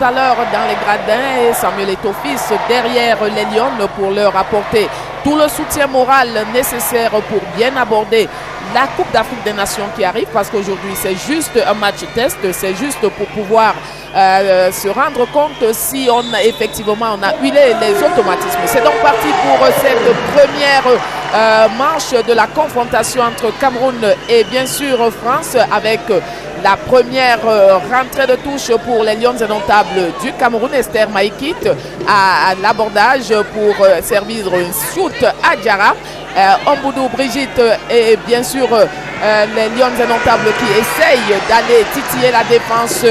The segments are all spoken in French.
tout à l'heure dans les gradins et Samuel Eto'o-Fils derrière les Lions pour leur apporter tout le soutien moral nécessaire pour bien aborder la Coupe d'Afrique des Nations qui arrive, parce qu'aujourd'hui c'est juste un match test, c'est juste pour pouvoir se rendre compte si on a effectivement huilé les automatismes. C'est donc parti pour cette première manche de la confrontation entre Cameroun et bien sûr France, avec la première rentrée de touche pour les Lions indomptables du Cameroun. Esther Maïkit à l'abordage pour servir un shoot à Diarra. Omboudou Brigitte et bien sûr les Lions indomptables qui essayent d'aller titiller la défense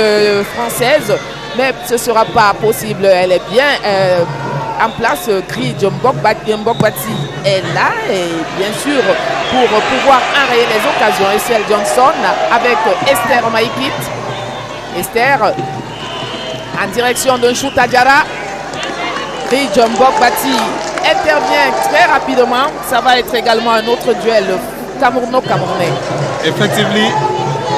française, mais ce ne sera pas possible. Elle est bien en place. Kridj Mbogbati est là, et bien sûr pour pouvoir enrayer les occasions, Essel Johnson avec Esther Maïkit. Esther en direction d'un shoot à Diarra. Kridj Mbogbati intervient très rapidement. Ça va être également un autre duel Camerounais. Effectively,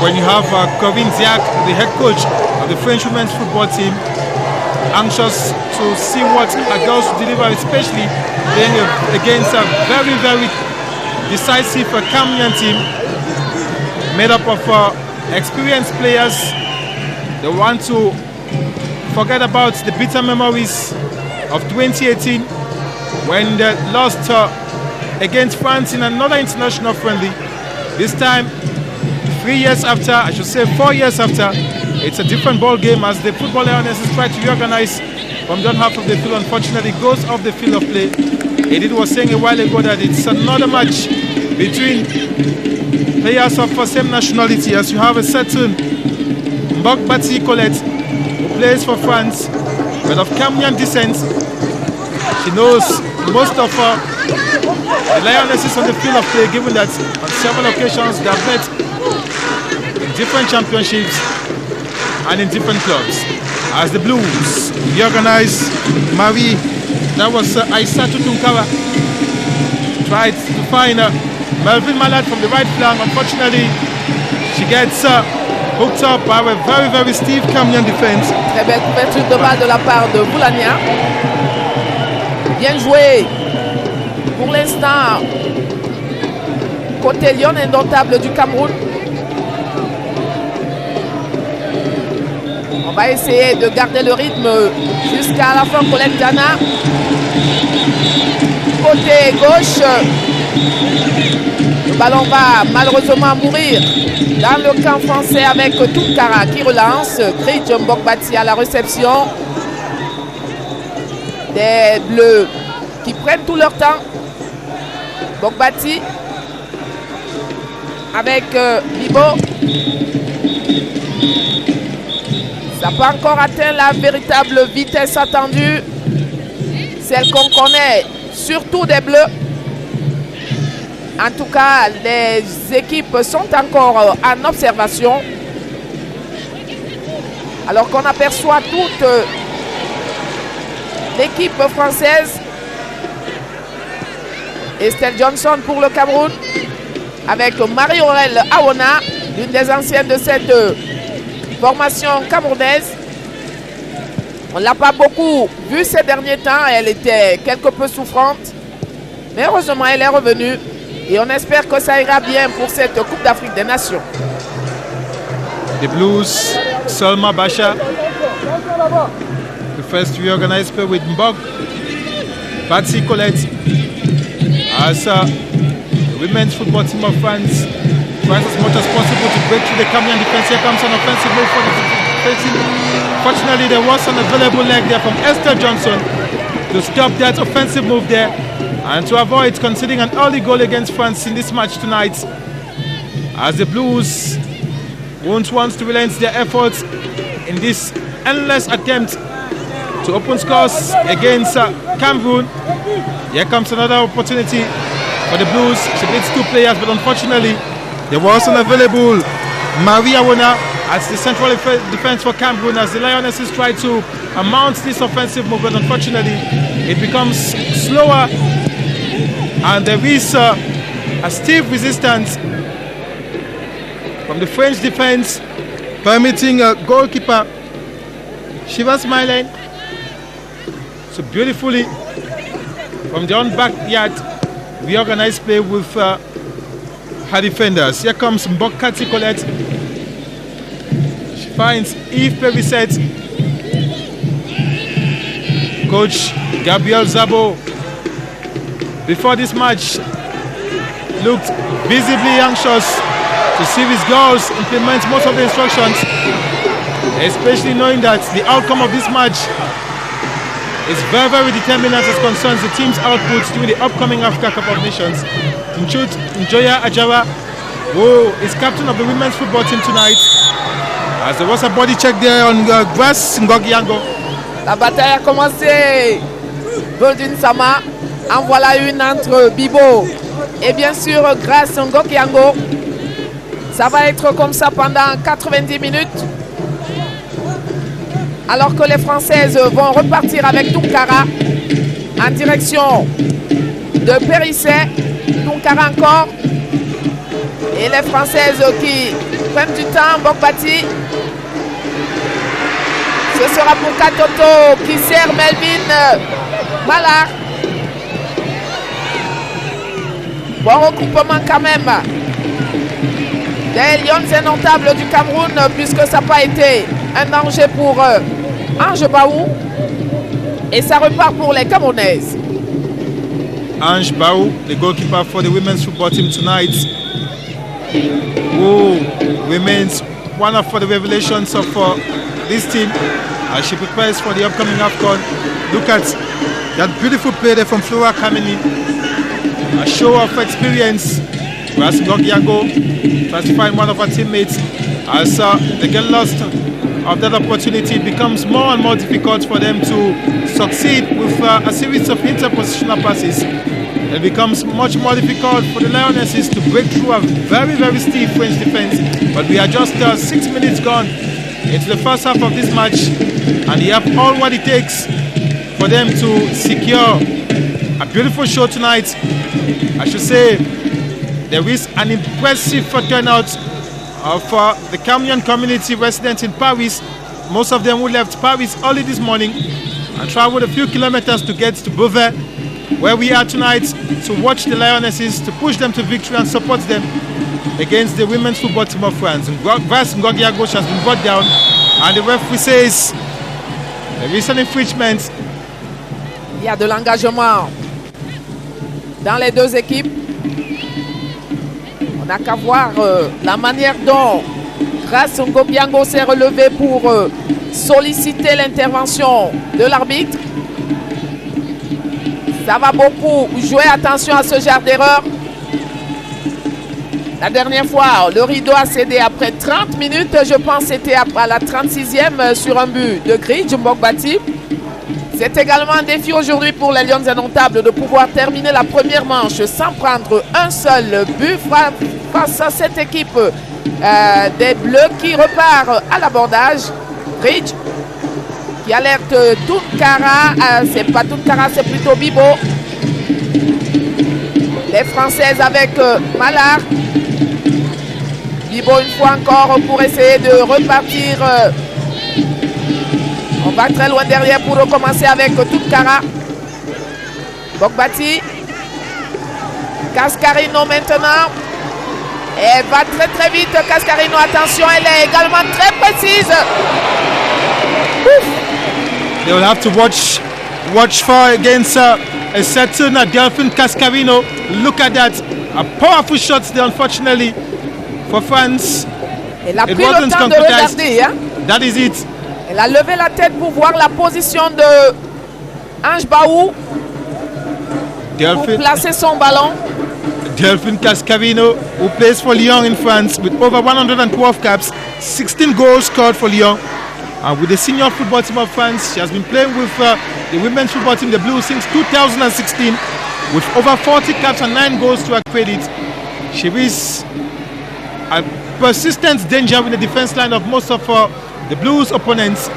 when you have Corinne Diacre, the head coach of the French women's football team, anxious to see what her girls will deliver, especially playing against a very, very decisive Cameroonian team made up of experienced players. They want to forget about the bitter memories of 2018 when they lost against France in another international friendly. This time, 3 years after, I should say 4 years after, it's a different ball game as the football lionesses try to reorganize from that half of the field. Unfortunately, goes off the field of play. Edith was saying a while ago that it's another match between players of the same nationality, as you have a certain Mbogbati Colette who plays for France but of Cameroonian descent. She knows most of the lionesses on the field of play, given that on several occasions they have met in different championships and in different clubs. As the Blues reorganize, Marie, that was Aissatou Tunkara, tried to find Melvin Malad from the right flank. Unfortunately, she gets hooked up by a very, very stiff Cameroonian defense. Très belle couverture de balle de la part de Boulania. Bien joué pour l'instant côté Lion indomptable du Cameroun. On va essayer de garder le rythme jusqu'à la fin. Colette Diana côté gauche, le ballon va malheureusement mourir dans le camp français avec Tunkara qui relance. Kridj Mbogbati à la réception. Des Bleus qui prennent tout leur temps. Mbogbati avec Bibo. Ça n'a pas encore atteint la véritable vitesse attendue, celle qu'on connaît surtout des Bleus. En tout cas, les équipes sont encore en observation, alors qu'on aperçoit toute l'équipe française. Estelle Johnson pour le Cameroun avec Marie-Aurèle Awona, l'une des anciennes de cette formation camerounaise. On ne l'a pas beaucoup vue ces derniers temps, elle était quelque peu souffrante, mais heureusement elle est revenue et on espère que ça ira bien pour cette Coupe d'Afrique des Nations. The Blues, Salma Basha, the first reorganized play with Mbog, Patsy Colette, as the women's football team of France tries as much as possible to break through the Cameroonian defense. Here comes an offensive move for the defense. Fortunately, there was an available leg there from Esther Johnson to stop that offensive move there and to avoid conceding an early goal against France in this match tonight, as the Blues won't want to relent their efforts in this endless attempt to open scores against Cameroon. Here comes another opportunity for the Blues. She beats two players, but unfortunately there was an available Maria Awona as the central defense for Cameroon, as the Lionesses try to mount this offensive movement. Unfortunately, it becomes slower and there is a stiff resistance from the French defense, permitting a goalkeeper Shiva smiling. So beautifully from the own backyard, we organize play with her defenders. Here comes Mbokati Colette. She finds Eve Perisset. Coach Gabriel Zabo, before this match, looked visibly anxious to see his girls implement most of the instructions, especially knowing that the outcome of this match is very, very determinant as concerns the team's outputs during the upcoming Africa Cup of Nations. In truth, Njoya Ajara, who is captain of the women's football team tonight, as there was a body check there on grass Ngogi Yango. La bataille a commencé. Boldin Sama en voilà une entre Bibo et bien sûr Grace Ngogi Yango. Ça va être comme ça pendant 90 minutes. Alors que les Françaises vont repartir avec Tunkara en direction de Périsset. Tunkara encore. Et les Françaises qui prennent du temps. Mbokbati. Ce sera pour Katoto qui sert Melvin Malard. Bon regroupement quand même des Lions indomptables du Cameroun, puisque ça n'a pas été un danger pour Ange Baou. Et ça repart pour les Camerounaises. Ange Baou, the goalkeeper for the women's football team tonight, who remains one of the revelations of this team as she prepares for the upcoming AFCON. Look at that beautiful play there from Flora Kameni. A show of experience. Whereas Ngogi Yango tries to find one of her teammates. As they get lost of that opportunity, it becomes more and more difficult for them to succeed with a series of interpositional passes. It becomes much more difficult for the Lionesses to break through a very, very stiff French defense. But we are just 6 minutes gone into the first half of this match, and they have all what it takes for them to secure a beautiful show tonight. I should say there is an impressive turnout for the Cameroonian community residents in Paris. Most of them who left Paris early this morning and traveled a few kilometers to get to Beauvais, where we are tonight, to watch the Lionesses, to push them to victory and support them against the women's football team of France. Grace Ngogi Yango has been brought down, and the referee says there is an infringement. Il y a de l'engagement dans les deux équipes. On n'a qu'à voir la manière dont Grace Ngogi Yango s'est relevé pour solliciter l'intervention de l'arbitre. Ça va beaucoup jouer attention à ce genre d'erreur. La dernière fois, le rideau a cédé après 30 minutes. Je pense que c'était à la 36e sur un but de Gridge Mbokbati. C'est également un défi aujourd'hui pour les Lions indomptables de pouvoir terminer la première manche sans prendre un seul but face à cette équipe des Bleus qui repart à l'abordage. Gridge qui alerte Tunkara, c'est pas Tunkara, c'est plutôt Bibo. Les Françaises avec Malard. Bibo une fois encore pour essayer de repartir. On va très loin derrière pour recommencer avec Tunkara. Mbokbati. Cascarino maintenant. Elle va très très vite. Cascarino, attention, elle est également très précise. Ouf. They will have to watch for against a certain Delphine Cascarino. Look at that. A powerful shot there, unfortunately, for France. Elle a pris le temps de regarder. Hein? That is it. Elle a levé la tête pour voir la position de Ange Baou pour placer son ballon. Delphine Cascarino, who plays for Lyon in France with over 112 caps, 16 goals scored for Lyon. And with the senior football team of France, she has been playing with the women's football team, the Blues, since 2016, with over 40 caps and 9 goals to her credit. She is a persistent danger in the defense line of most of the Blues opponents.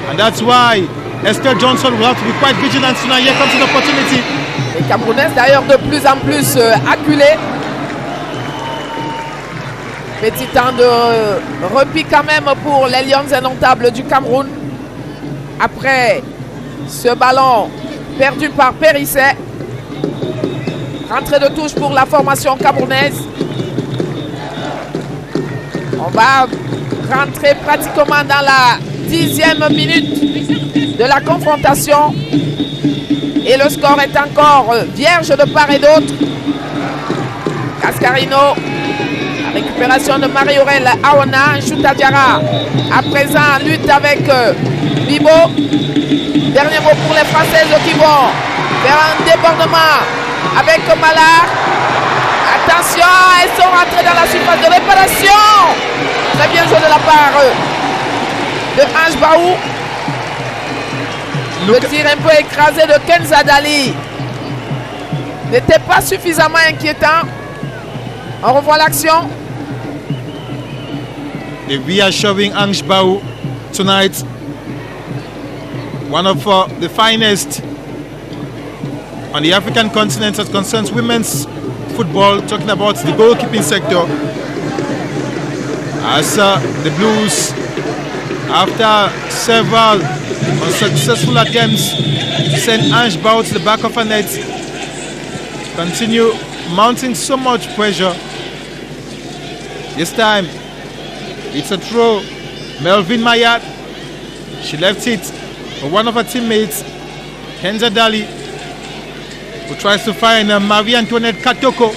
And that's why Esther Johnson will have to be quite vigilant tonight. Here comes an opportunity. Les Camerounaises d'ailleurs de plus en plus acculées. Petit temps de repli quand même pour les Lions indomptables du Cameroun. après ce ballon perdu par Périsset. Rentrée de touche pour la formation camerounaise. On va rentrer pratiquement dans la 10e minute de la confrontation. Et le score est encore vierge de part et d'autre. Cascarino. Récupération de Marie-Aurèle Awana. Chouta Diarra. À présent, lutte avec Bibo. Dernier mot pour les Françaises qui vont faire un débordement avec Malard. Attention, elles sont rentrées dans la surface de réparation. Très bien joué de la part de Ange Baou. Le tir un peu écrasé de Kenza Dali n'était pas suffisamment inquiétant. On revoit l'action. We are showing Ange Baou tonight. One of the finest on the African continent as concerns women's football, talking about the goalkeeping sector. As the Blues, after several unsuccessful attempts to send Ange Baou to the back of her net, continue mounting so much pressure. This time, it's a throw. Melvin Mayat, she left it for one of her teammates, Kenza Dali, who tries to find Marie Antoinette Katoko,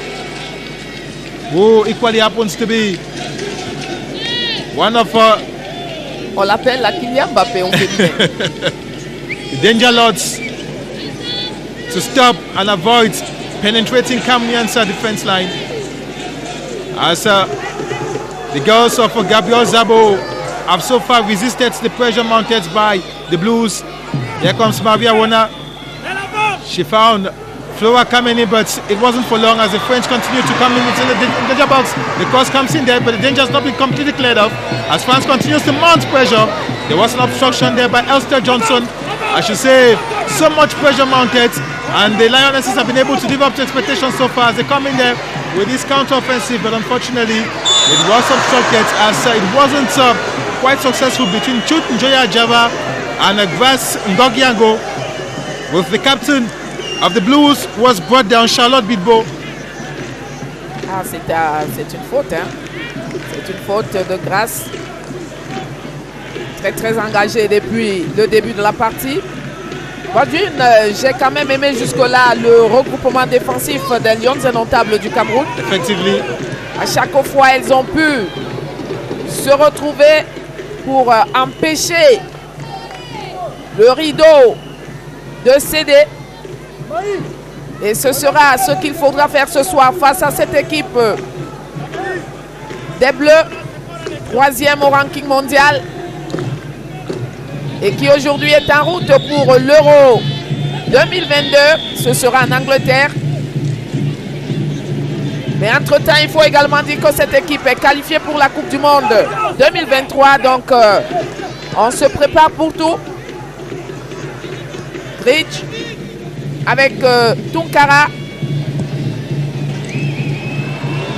who equally happens to be one of her. On l'appelle la Kylian Mbappé au féminin. The danger lords to stop and avoid penetrating Cameroon's defense line. As the girls of Gabriel Zabo have so far resisted the pressure mounted by the Blues. Here comes Maria Wona. She found Flora Kameni, but it wasn't for long as the French continue to come in within the danger box. The cross comes in there, but the danger has not been completely cleared off. As France continues to mount pressure, there was an obstruction there by Elster Johnson. I should say, so much pressure mounted, and the Lionesses have been able to live up to expectations so far as they come in there with this counter-offensive, but unfortunately, it was obstructed as it wasn't quite successful between Chut Njoya Java and Grass Ngogiango, with the captain of the Blues was brought down, Charlotte Bidbo. Ah, c'est une faute, hein. C'est une faute de Grasse. Très engagé depuis le début de la partie. Bon, j'ai quand même aimé jusque-là le regroupement défensif des Lions indomptables du Cameroun. Effectivement. À chaque fois, elles ont pu se retrouver pour empêcher le rideau de céder. Et ce sera ce qu'il faudra faire ce soir face à cette équipe des Bleus, 3e au ranking mondial, et qui aujourd'hui est en route pour l'Euro 2022. Ce sera en Angleterre. Mais entre-temps, il faut également dire que cette équipe est qualifiée pour la Coupe du Monde 2023. Donc, on se prépare pour tout. Bridge avec Tunkara.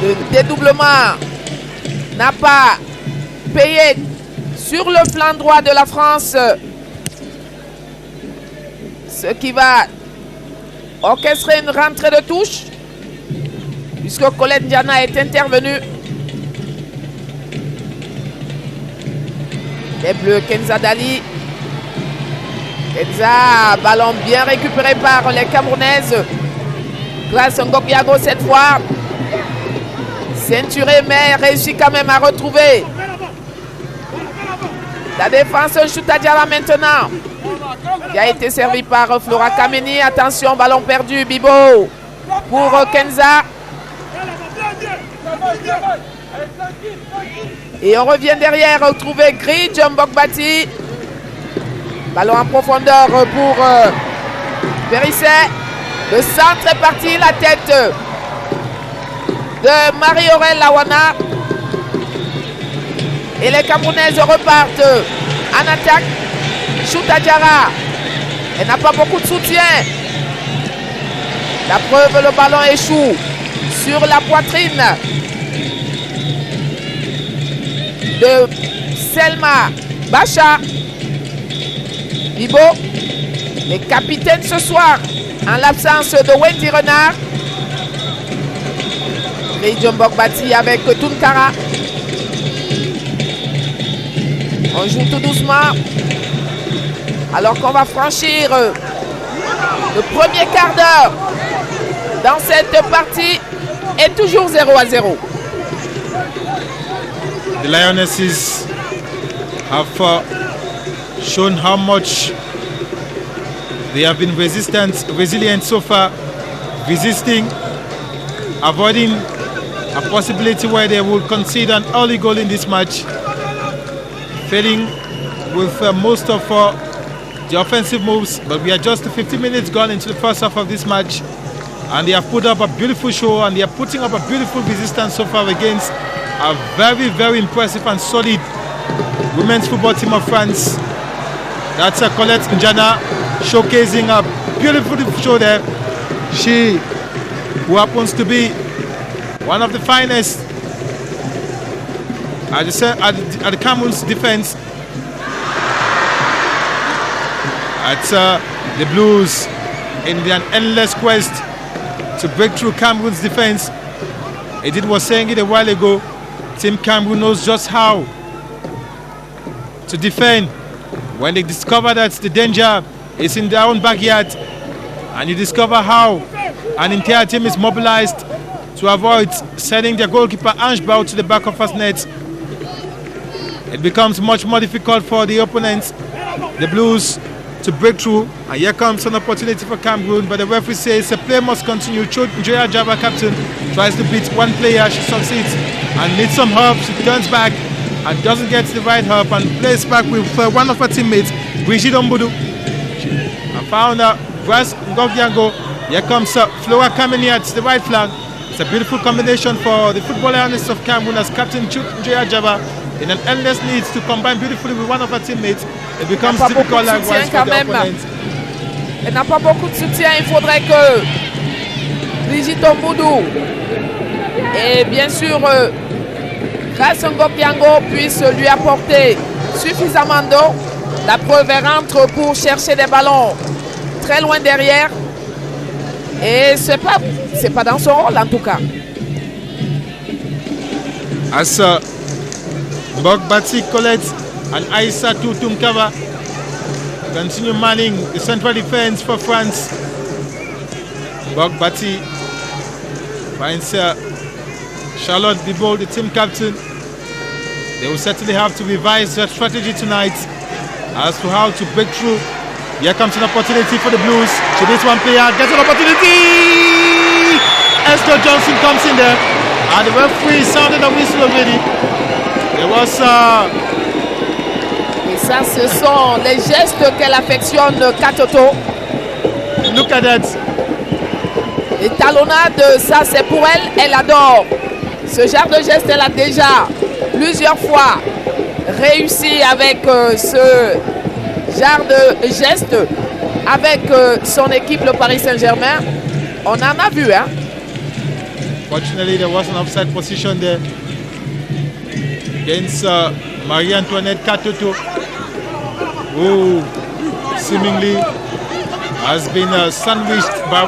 Le dédoublement n'a pas payé sur le flanc droit de la France. Ce qui va orchestrer une rentrée de touche, puisque Colette Diana est intervenue. Les Bleus, Kenza Dali. Kenza, ballon bien récupéré par les Camerounaises. Grâce à Ngogiago cette fois. Ceinturé, mais réussit quand même à retrouver la défense. Chouta Diarra maintenant, qui a été servi par Flora Kameni. Attention, ballon perdu, Bibo pour Kenza. Et on revient derrière, retrouver Gridge Mbogbati. Ballon en profondeur pour Périsset. Le centre est parti, la tête de Marie-Aurèle Lawana. Et les Camerounaises repartent en attaque. Chouta Diarra, elle n'a pas beaucoup de soutien. La preuve, le ballon échoue sur la poitrine de Selma Bacha. Bibo, les capitaines ce soir, en l'absence de Wendy Renard. John Bogbati avec Tunkara. On joue tout doucement. Alors qu'on va franchir le premier quart d'heure dans cette partie est toujours 0-0. The Lionesses have shown how much they have been resilient so far, resisting, avoiding a possibility where they will concede an early goal in this match, failing with most of the offensive moves. But we are just 15 minutes gone into the first half of this match, and they have put up a beautiful show, and they are putting up a beautiful resistance so far against a very, very impressive and solid women's football team of France. That's Colette Njana showcasing a beautiful show there. She, who happens to be one of the finest at the Cameroon's defense. At the Blues in an endless quest to break through Cameroon's defense. Edith was saying it a while ago. Team Cameroon knows just how to defend when they discover that the danger is in their own backyard, and you discover how an entire team is mobilized to avoid sending their goalkeeper Ange Bao to the back of his net. It becomes much more difficult for the opponents, the Blues, to break through. And here comes an opportunity for Cameroon, but the referee says the play must continue. Njoya Java, captain, tries to beat one player. She succeeds and needs some help. She turns back and doesn't get the right help and plays back with one of her teammates, Brigitte Ombudu. And found Bras Ngogdiango. Here comes Flora Kameni at the right flank. It's a beautiful combination for the football analyst of Cameroon as captain Njoya Java in an endless need to combine beautifully with one of her teammates. It becomes difficult likewise for the opponents. Elle n'a pas beaucoup de soutien. Il faudrait que Brigitte Ombudu et bien sûr Grace Ngogdiango puissent lui apporter suffisamment d'eau. La preuve, elle rentre pour chercher des ballons très loin derrière. Et c'est pas dans son rôle en tout cas. As Bogbati Colette and Aïssa Tunkara continue manning the central defense for France. Bogbati finds Charlotte Bibo, the team captain. They will certainly have to revise their strategy tonight as to how to break through. Here comes an opportunity for the Blues. She beats one player, gets an opportunity. Esther Johnson comes in there, and the referee sounded a whistle already. There was Et ça, ce sont les gestes qu'elle affectionne, Katoto. Look at that. Les talonnades, ça c'est pour elle, elle adore. Ce genre de geste, elle a déjà plusieurs fois réussi avec ce genre de geste avec son équipe, le Paris Saint-Germain. On en a vu, hein. Fortunately, there was an offside position there against Marie-Antoinette Katoto, who seemingly has been sandwiched by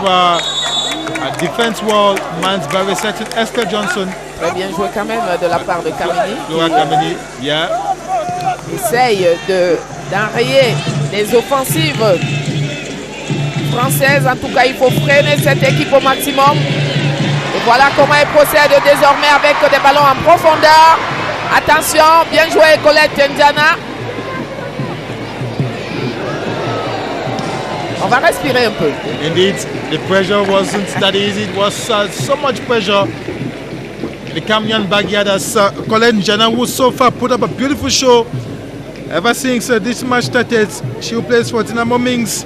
a defense wall manned by a certain Esther Johnson. Très bien joué quand même de la part de Kameni. Laura Kameni, yeah. Essaye d'enrayer les offensives françaises. En tout cas, il faut freiner cette équipe au maximum. Et voilà comment elle procède désormais avec des ballons en profondeur. Attention, bien joué Colette Njana. On va respirer un peu. Indeed, the pressure wasn't that easy. It was so much pressure. The Cameroon backyard as Colette Njana, who so far put up a beautiful show. Ever since this match started, she plays for Dynamo Minsk,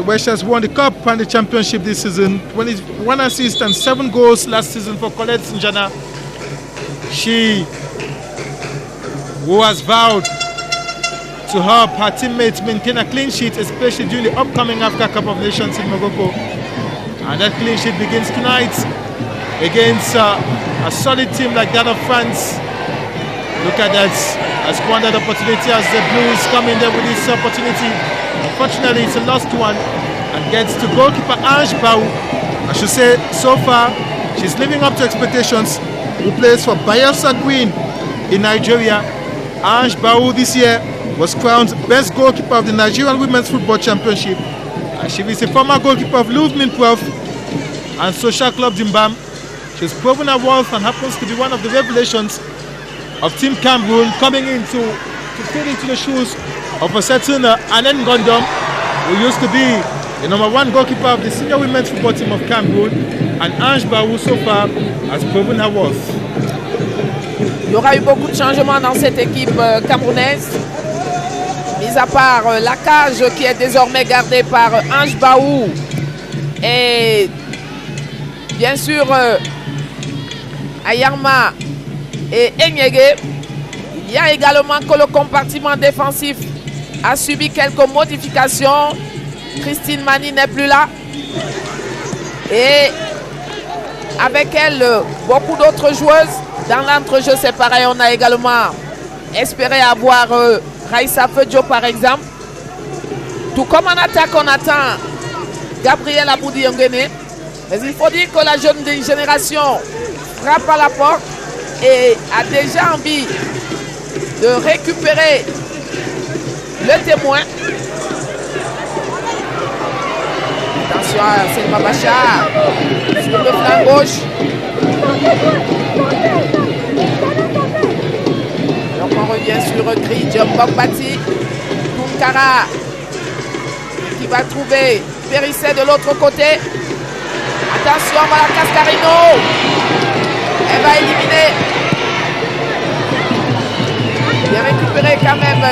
where she has won the cup and the championship this season. 21 assists and 7 goals last season for Colette Njana. She, who has vowed to help her teammates maintain a clean sheet, especially during the upcoming Africa Cup of Nations in Morocco. And that clean sheet begins tonight against a solid team like that of France. Look at that. a squandered opportunity as the Blues come in there with this opportunity. Unfortunately, it's a lost one and gets to goalkeeper Ange Bau. I should say, so far, she's living up to expectations. Who plays for Bayelsa Queen in Nigeria. Ange Bau this year was crowned best goalkeeper of the Nigerian Women's Football Championship. And she is a former goalkeeper of Lufmin 12 and Social Club Jimbam. She's proven her worth and happens to be one of the revelations of Team Cameroon, coming in to fit into the shoes of a certain Anen Gondom, who used to be the #1 goalkeeper of the senior women's football team of Cameroon, and Ange Bau so far has proven her worth. Il y aura eu beaucoup de changements dans cette équipe camerounaise, mis à part la cage qui est désormais gardée par Ange Bau et bien sûr Ayarma et Enyege. Il y a également que le compartiment défensif a subi quelques modifications. Christine Mani n'est plus là. Et avec elle, beaucoup d'autres joueuses. Dans l'entrejeu, c'est pareil. On a également espéré avoir Raissa Fedjo, par exemple. Tout comme en attaque, on attend Gabriel Aboudi Ngene. Mais il faut dire que la jeune génération frappe à la porte et a déjà envie de récupérer le témoin. Attention à Selma Bachar sur le flanc gauche. Donc on revient sur Gridge, Bogbati, Tunkara qui va trouver Périsset de l'autre côté. Attention, voilà Cascarino. Elle va éliminer. Bien récupéré quand même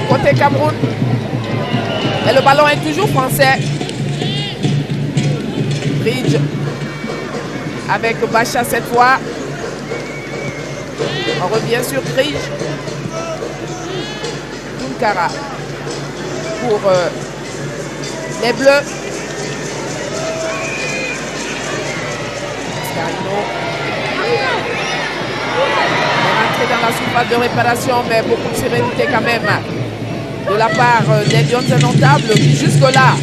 côté Cameroun. Et le ballon est toujours français. Bridge avec Bacha cette fois. On revient sur Bridge. Tunkara pour les Bleus. On est rentré dans la surface de réparation, mais beaucoup de sérénité quand même de la part des Lions indomptables qui jusque-là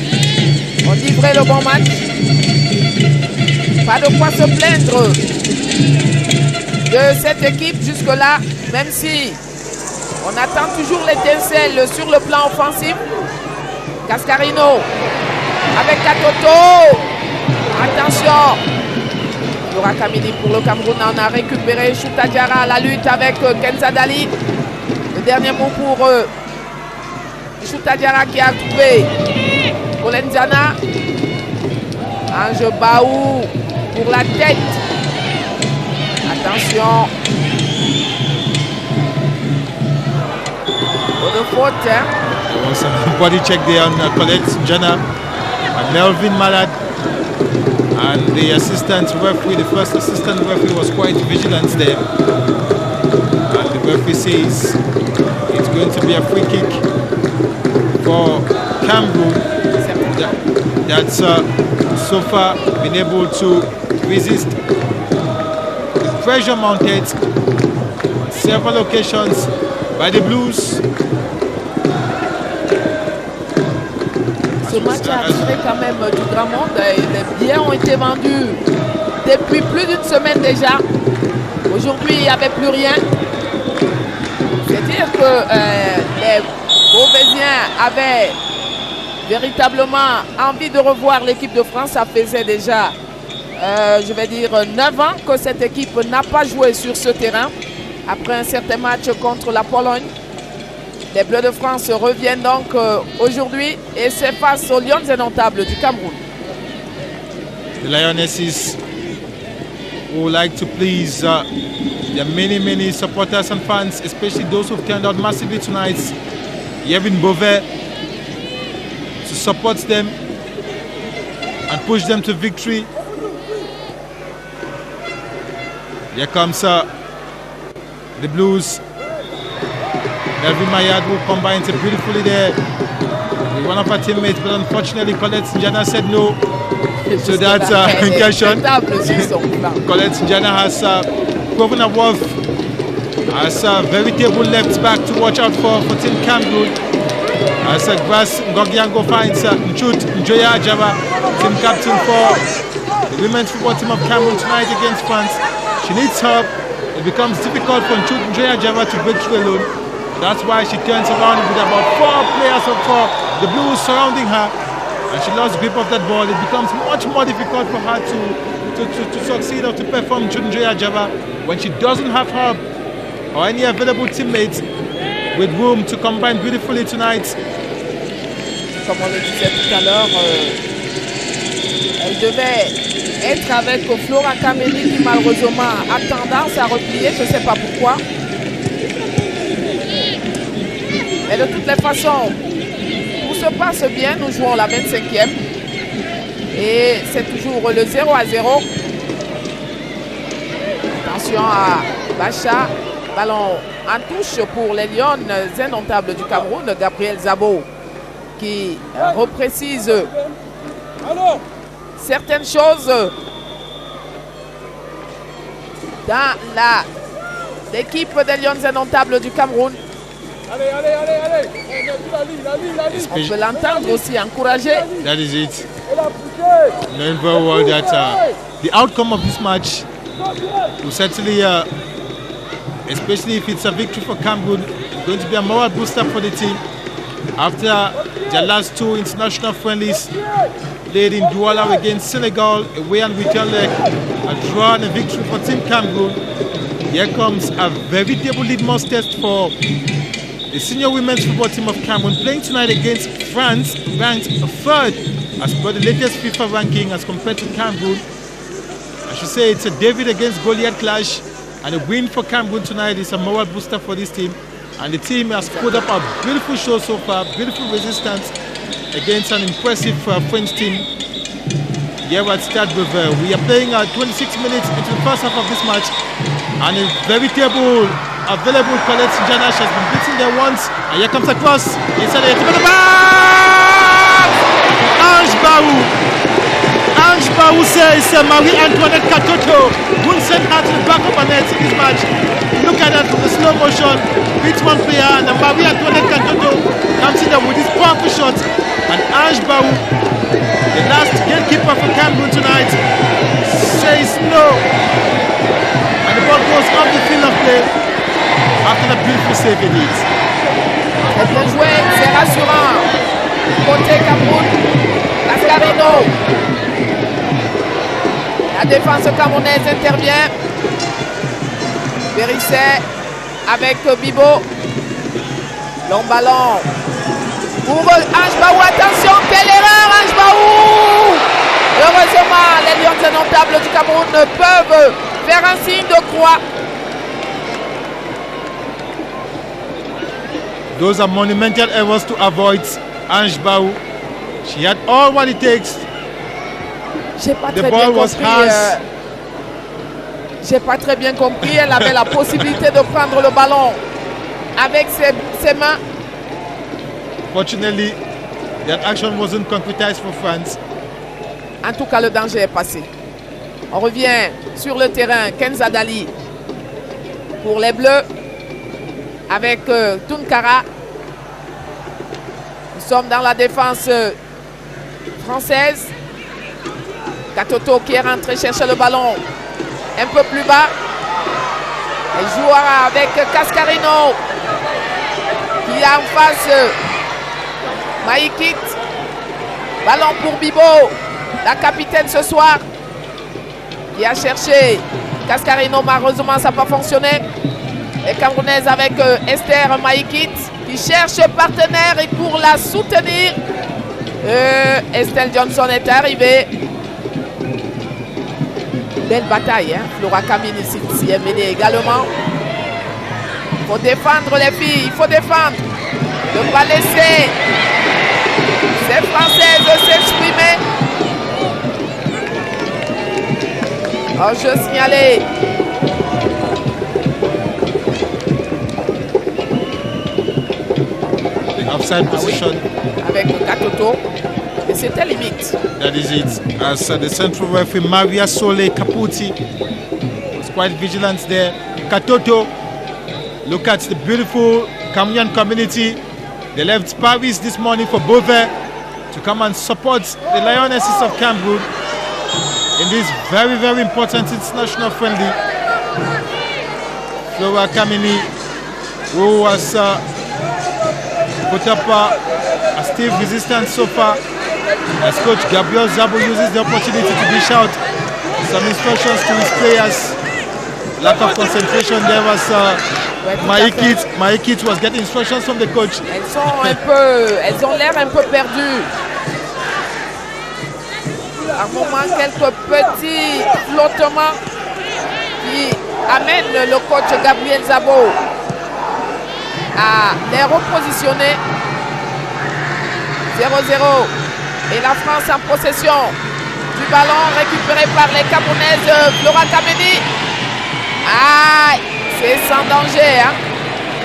ont livré le bon match. Pas de quoi se plaindre de cette équipe jusque-là, même si on attend toujours l'étincelle sur le plan offensif. Cascarino avec Katoto. Attention. Laura Kamini pour le Cameroun. On a récupéré Chouta Diarra à la lutte avec Kenza Dali. Le dernier mot pour Chouta Diarra qui a trouvé Colenzana. Ange Bau pour la tête. Attention. Pour de faute. There was some body check there on Colette Jana and Melvin Malad. And the assistant referee, the first assistant referee, was quite vigilant there. And the referee says it's going to be a free kick for Cameroon. That's so far been able to resist the pressure mounted on several occasions by the Blues. Ce match a attiré quand même du grand monde. Les billets ont été vendus depuis plus d'une semaine déjà. Aujourd'hui, il n'y avait plus rien. C'est-à-dire que les Beauvaisiens avaient véritablement envie de revoir l'équipe de France. Ça faisait déjà, je vais dire, 9 ans que cette équipe n'a pas joué sur ce terrain. Après un certain match contre la Pologne. Les Bleus de France reviennent donc aujourd'hui et c'est face aux Lions indomptables du Cameroun. The Lionesses would like to please their many supporters and fans, especially those who've turned out massively tonight here in Beauvais, to support them and push them to victory. Here comes the Blues. Melvin Mayad will combine it beautifully there with one of her teammates, but unfortunately Colette Njana said no. So that's incursion. Colette Njana has proven her worth As a veritable left back to watch out for Team Cameroon. As Grass Ngogyango finds Nchut Njoya Ajava, team captain for the women's football team of Cameroon tonight against France. She needs help. It becomes difficult for Nchut Njoya Ajava to break through alone. That's why she turns around with about 4 players of the Blues surrounding her. And she lost grip of that ball. It becomes much more difficult for her to succeed or to perform Nchut Njoya Ajava when she doesn't have help or any available teammates with room to combine beautifully tonight. Comme on le disait tout à l'heure, elle devait être avec Flora Kameni qui malheureusement a tendance à replier, je ne sais pas pourquoi. Mais de toutes les façons, tout se passe bien, nous jouons la 25e. Et c'est toujours le 0-0. Attention à Bacha, ballon en touche pour les Lions indomptables du Cameroun, Gabriel Zabo qui reprécise certaines choses dans l'équipe des Lions indomptables du Cameroun. On peut l'entendre aussi encourager. That is it. Knowing very well that the outcome of this match will certainly, especially if it's a victory for Cameroon, going to be a moral booster for the team. After their last 2 international friendlies played in Douala against Senegal, away and return leg, a draw and a victory for Team Cameroon. Here comes a veritable litmus test for the senior women's football team of Cameroon, playing tonight against France, ranked 3rd as per the latest FIFA ranking as compared to Cameroon. I should say it's a David against Goliath clash, and a win for Cameroon tonight is a moral booster for this team. And the team has put up a beautiful show so far, beautiful resistance against an impressive French team. Here at Stade Brevet, we are playing 26 minutes into the first half of this match, and a veritable available Colette Janash has been beaten there once, and here comes a cross inside the back! Ange Barou says Marie-Antoinette Katoto will send her to the back of her net in this match. Look at that from the slow motion, beats one player, and Marie-Antoinette Katoto comes in there with his powerful shot, and Ange Barou, the last goalkeeper for Cameroon tonight, says no, and the ball goes off the field of play after the beautiful save it is. C'est bien joué, c'est rassurant. Côté Cameroun, Cascarino. La défense camerounaise intervient. Bérisset avec Bibo. Long ballon pour Ange Barou. Attention, quelle erreur, Ange Barou! Heureusement, les Lions indomptables du Cameroun peuvent faire un signe de croix. Those are monumental errors to avoid. Ange Barou, she had all what it takes. J'ai pas très bien compris. J'ai pas très bien compris. Elle avait la possibilité de prendre le ballon avec ses mains. Fortunately, that action wasn't concretized for France. En tout cas, le danger est passé. On revient sur le terrain. Kenza Dali pour les Bleus avec Tunkara. Nous sommes dans la défense française. Katoto qui est rentré chercher le ballon un peu plus bas. Elle joue avec Cascarino qui a en face Maïkit. Ballon pour Bibo, la capitaine ce soir, qui a cherché Cascarino. Malheureusement, ça n'a pas fonctionné. Les Camerounaises avec Esther Maïkit qui cherche partenaire et pour la soutenir. Estelle Johnson est arrivée. Belle bataille, hein? Flora Kameni s'y est mêlée également. Il faut défendre les filles, il faut défendre. Ne pas laisser ces Françaises s'exprimer. Oh, je signalais. Offside position. Oui, avec Katoto. Et c'était limite. That is it. As the central referee Maria Sole Caputi was quite vigilant there. Katoto Look at the beautiful Cameroonian community. They left Paris this morning for Beauvais to come and support the Lionesses of Cameroon in this very, very important international friendly. Flora Kamini, who has put up a stiff resistance so far, as coach Gabriel Zabo uses the opportunity to dish out some instructions to his players. Lack of concentration there was Maïkit was getting instructions from the coach. Elles ont l'air un peu perdues. À un moment, quelques petits flottements qui amènent le coach Gabriel Zabo à les repositionner. 0-0. Et la France en possession du ballon récupéré par les Camerounaises. Flora Kameni. Ah, c'est sans danger. Hein.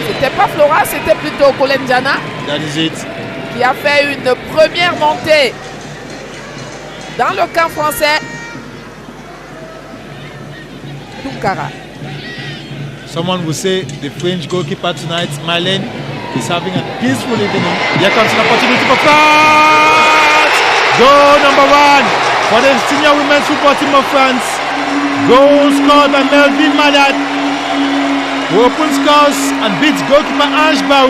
C'était pas Flora, c'était plutôt Kolenjana qui a fait une première montée dans le camp français. Tunkara. Someone will say the French goalkeeper tonight, Marlène, is having a peaceful evening. Here comes an opportunity for France. Goal number 1 for the senior women's football team of France. Goal scored by Melvin Malad, who opens scores and beats goalkeeper Ange Bau.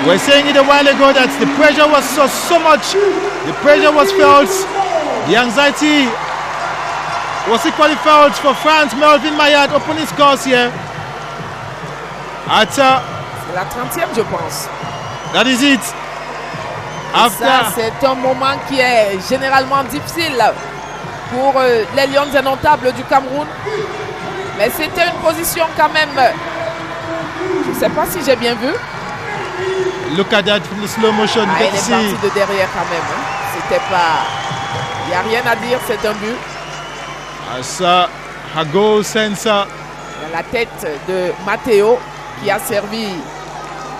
We were saying it a while ago that the pressure was so much. The pressure was felt. The anxiety was equally felt for France. Melvin Mayad opening scores here. C'est la 30e, je pense. That is it. After. Ça, c'est un moment qui est généralement difficile pour les Lions indomptables du Cameroun. Mais c'était une position quand même. Je ne sais pas si j'ai bien vu. Look at that from the slow motion. Elle est partie de derrière quand même. Hein. C'était pas. Il n'y a rien à dire, c'est un but. Asa Hago Sensa. Dans la tête de Matteo qui a servi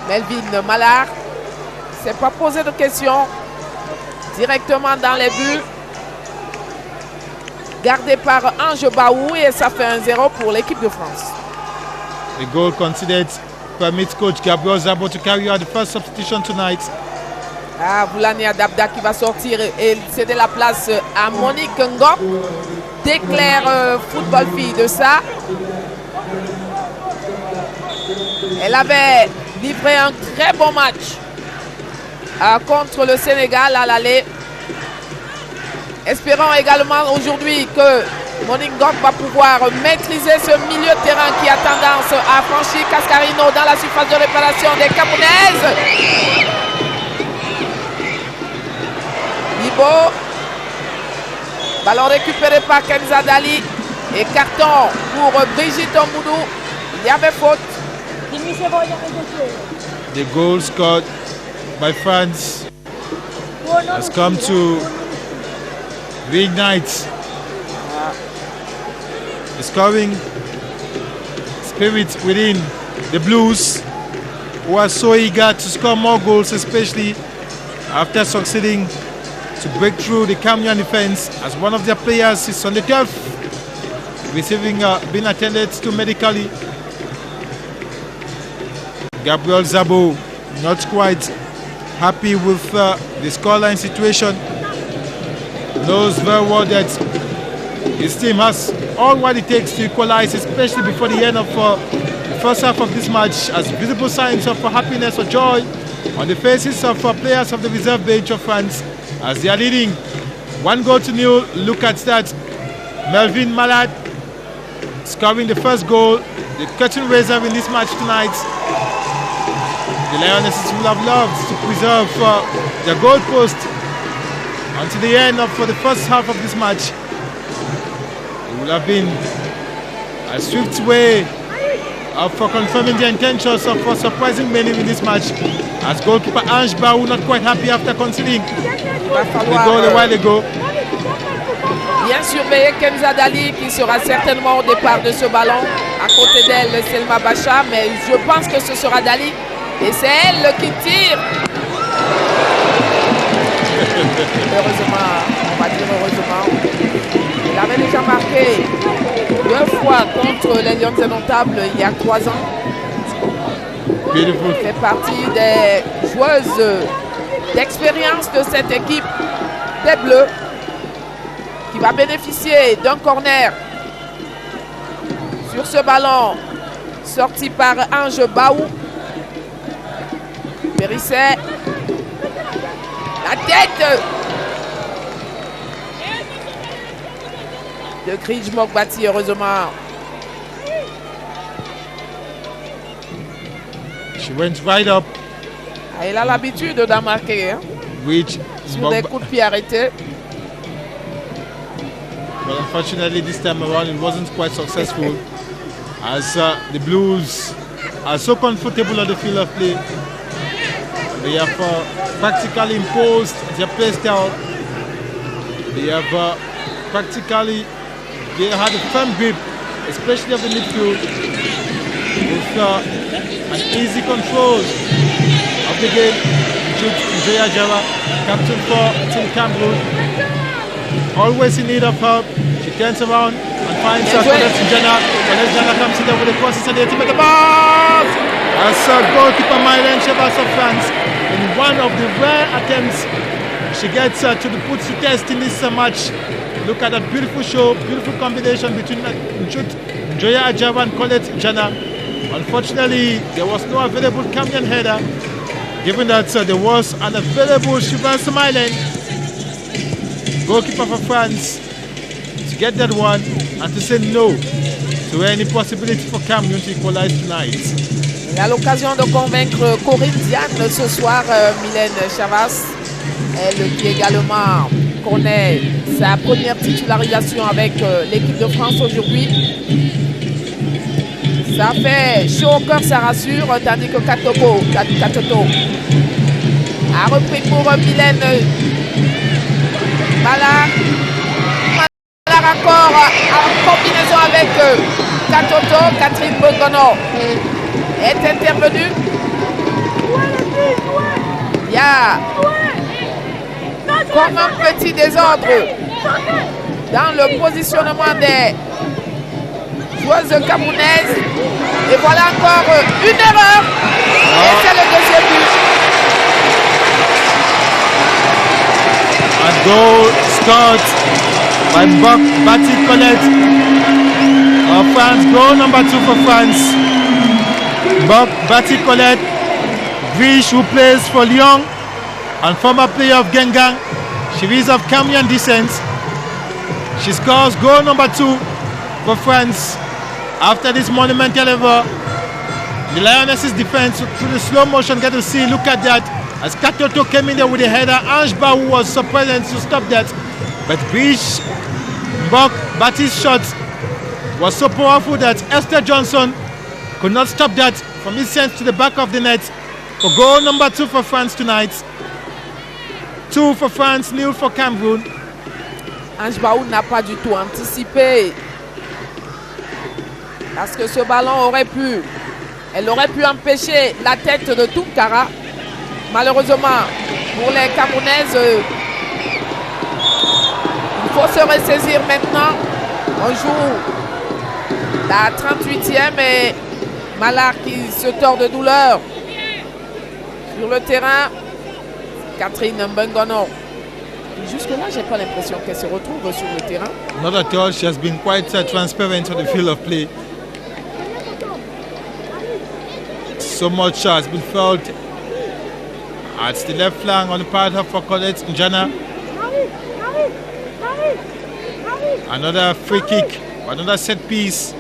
Melvin Malard. Il ne s'est pas posé de questions. Directement dans les buts. Gardé par Ange Baou et ça fait 1-0 pour l'équipe de France. The goal considered permits coach Gabriel Zabo to carry out the first substitution tonight. Ah, Boulania Dabda qui va sortir et céder la place à Monique Ngok. Déclare football fille de ça. Elle avait livré un très bon match contre le Sénégal à l'aller. Espérons également aujourd'hui que Monique Ngok va pouvoir maîtriser ce milieu de terrain qui a tendance à franchir Cascarino dans la surface de réparation des Camerounaises. Libo. Ballon récupéré par Kenza Dali. Et carton pour Brigitte Omoudou. Il y avait faute. The goal scored by France has come to reignite the scoring spirit within the Blues, who are so eager to score more goals, especially after succeeding to break through the Cameroon defense, as one of their players is on the turf receiving being attended to medically. Gabriel Zabo not quite happy with the scoreline situation. Knows very well that his team has all what it takes to equalize, especially before the end of the first half of this match, as visible signs of happiness or joy on the faces of players of the reserve bench of France as they are leading 1-0. Look at that. Melvin Malad scoring the first goal, the curtain raiser in this match tonight. The Lionesses will have loved to preserve their goal post until the end of the first half of this match. It will have been a swift way of confirming the intentions of surprising many in this match, as goalkeeper Ange Baou not quite happy after conceding the goal a while ago. Bien surveiller Kenza Dali qui sera certainement au départ de ce ballon. À côté d'elle, Selma Bacha, mais je pense que ce sera Dali. Et c'est elle qui tire. Heureusement, on va dire heureusement. Il avait déjà marqué 2 fois contre les Lions indomptables il y a 3 ans. Beautiful. fait partie des joueuses d'expérience de cette équipe des Bleus qui va bénéficier d'un corner sur ce ballon sorti par Ange Baou. Périsset. La tête de Krij Mogbati, heureusement. She went right up, Ah, elle a l'habitude d'en marquer hein, which sur des coups de pied arrêtés. but unfortunately this time around it wasn't quite successful as the Blues are so comfortable on the field of play. They have practically imposed their play style. They have they had a firm grip, especially of the midfield, with an easy control of the game. Njoya Ajava, captain for Team Cameroon, always in need of help. She turns around and finds Colette Njana. Colette Njana comes in there with the crosses and the ultimate ball. As goalkeeper Mylen Chevas of France, in one of the rare attempts she gets to the put to test in this match. Look at that beautiful show, beautiful combination between Njoya Ajava and Colette Njana. Unfortunately, there was no available Cameroon header, given that there was an available Chevas Mylen, goalkeeper for France, to get that one and to say no to any possibility for Cameroon to equalize tonight. Il a l'occasion de convaincre Corinne Diane ce soir, Mylène Chavas. Elle qui également connaît sa première titularisation avec l'équipe de France aujourd'hui. Ça fait chaud au cœur, ça rassure, tandis que Katoto a repris pour Mylène Malak. Malak encore en combinaison avec Katoto. Catherine Bongono est intervenue. Il y a comme un petit désordre dans le positionnement des joueuses camerounaises. Et voilà encore une erreur. Et c'est le deuxième but. A goal scored by Batik Colette of France. Goal number 2 for France. Batik Colette, Vish, who plays for Lyon and former player of Gengang. She is of Cameroon descent. She scores goal number 2 for France. After this monumental effort, the Lionesses defense through the slow motion get to see, look at that. As Katoto came in there with a header, Ange Baou was so present to stop that. But Vish Bati's shot was so powerful that Esther Johnson could not stop that from his sense to the back of the net. For goal number 2 for France tonight. 2 for France, 0 for Cameroon. Ange Baou n'a pas du tout anticipé. Parce que ce ballon elle aurait pu empêcher la tête de Tounkara. Malheureusement, pour les Camerounaises, il faut se ressaisir maintenant. On joue la 38e et Malak qui se tord de douleur sur le terrain. Catherine Mbengono. Jusque-là, j'ai pas l'impression qu'elle se retrouve sur le terrain. Not at all. She has been quite transparent on the field of play. So much has been felt at the left flank on the part of Colette Njana. Another free kick, another set piece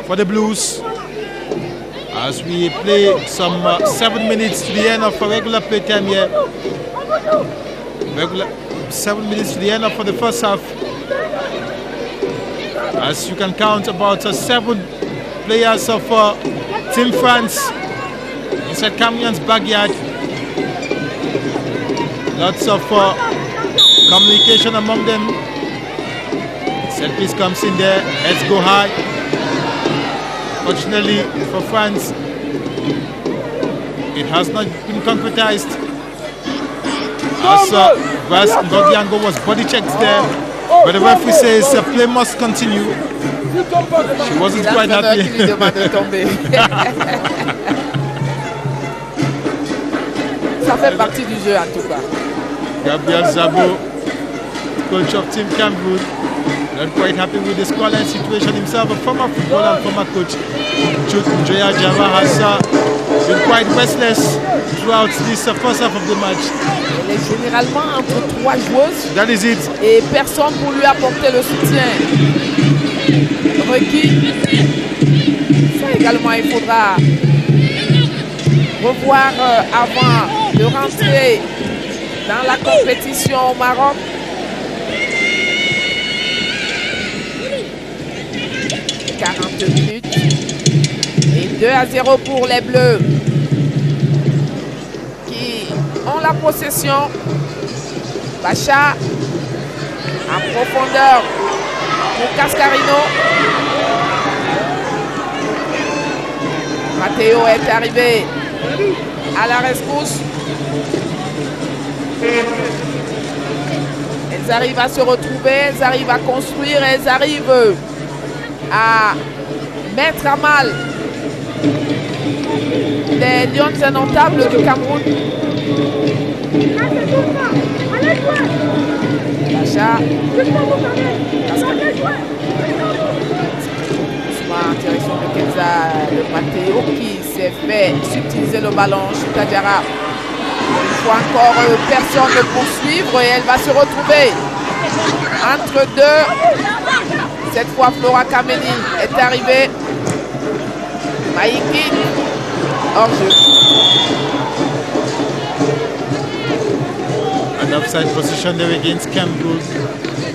for the Blues. As we play some 7 minutes to the end of a regular play time here. 7 minutes to the end of the first half. As you can count, about 7 players of Team France inside Cameroon's backyard. Lots of communication among them. Set piece comes in there. Let's go high. Fortunately for France, it has not been concretized. As Vas Ngodiango was body checked there, but the referee says play must continue. She wasn't quite happy. Ça fait partie du jeu en tout cas. Gabriel Zabo, coach of Team Cameroon, not quite happy with the scoreline situation himself. A former footballer and former coach, Joya Jama, has been quite restless throughout this first half of the match. Elle est généralement entre 3 joueuses. That is it. Et personne pour lui apporter le soutien requis. Ça également, il faudra revoir avant de rentrer dans la compétition au Maroc. « 40 minutes. Et 2-0 pour les Bleus qui ont la possession. Bacha en profondeur pour Cascarino. Matteo est arrivé à la rescousse. Elles arrivent à se retrouver, elles arrivent à construire, elles arrivent à mettre à mal les Lions indomptables du Cameroun. Bacha. En direction de Kenza, le Matteo qui s'est fait subtiliser le ballon. Choutadiara. Une fois encore, personne ne poursuivre et elle va se retrouver entre deux. Cette fois, Flora Kameni est arrivée. Maïki hors jeu. An offside position there against Cameroon.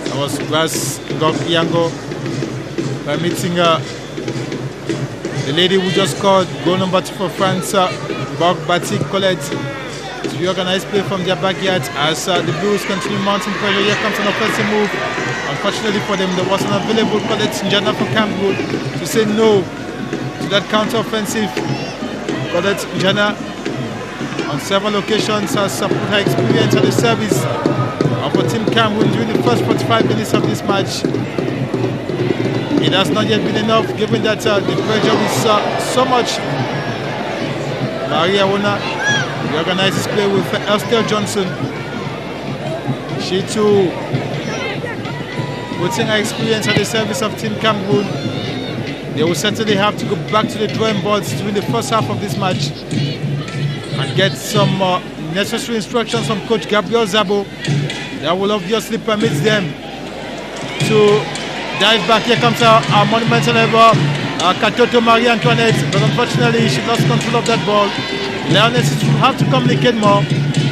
That was Ras Ngokiango permitting the lady who just scored goal number 2 for France, Borg Batik Colette, to reorganize play from their backyard as the Blues continue mounting pressure. Here comes an offensive move. Unfortunately for them, there was an available Colette Njana for Cameroon to say no to that counter-offensive. Colette Njana on several occasions has put her experience at the service of a Team Cameroon during the first 45 minutes of this match. It has not yet been enough, given that the pressure is so much. Maria Wona reorganizes play with Estelle Johnson. She too putting her experience at the service of Team Cameroon. They will certainly have to go back to the drawing boards during the first half of this match and get some necessary instructions from Coach Gabriel Zabo that will obviously permit them to dive back. Here comes our monumental ever Katoto Marie Antoinette, but unfortunately she lost control of that ball. Lionesses will have to communicate more.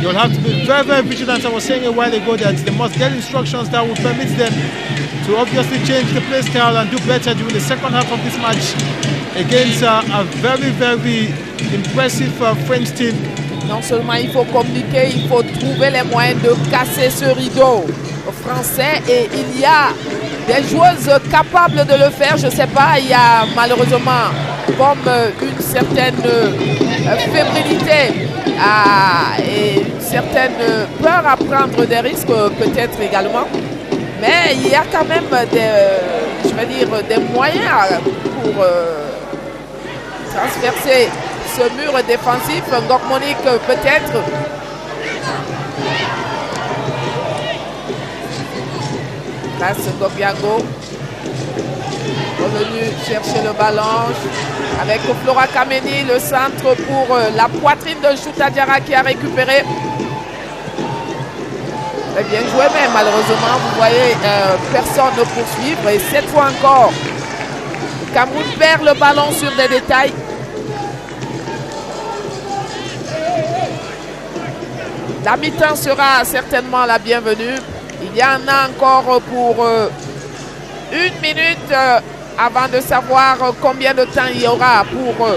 You'll have to be very, very vigilant. I was saying a while ago that they must get instructions that will permit them to obviously change the play style and do better during the second half of this match against a very, very impressive French team. Non seulement il faut communiquer, il faut trouver les moyens de casser ce rideau français et il y a des joueuses capables de le faire. Je ne sais pas, il y a malheureusement comme une certaine fébrilité et une certaine peur à prendre des risques peut-être également. Mais il y a quand même des moyens pour transverser ce mur défensif. Ngok Monique peut-être. Là, c'est Ngokiango. Revenu chercher le ballon avec Flora Kameni, le centre pour la poitrine de Choutadiara qui a récupéré. Très bien joué, mais malheureusement, vous voyez, personne ne poursuit. Et cette fois encore, le Cameroun perd le ballon sur des détails. La mi-temps sera certainement la bienvenue. Il y en a encore pour 1 minute avant de savoir combien de temps il y aura pour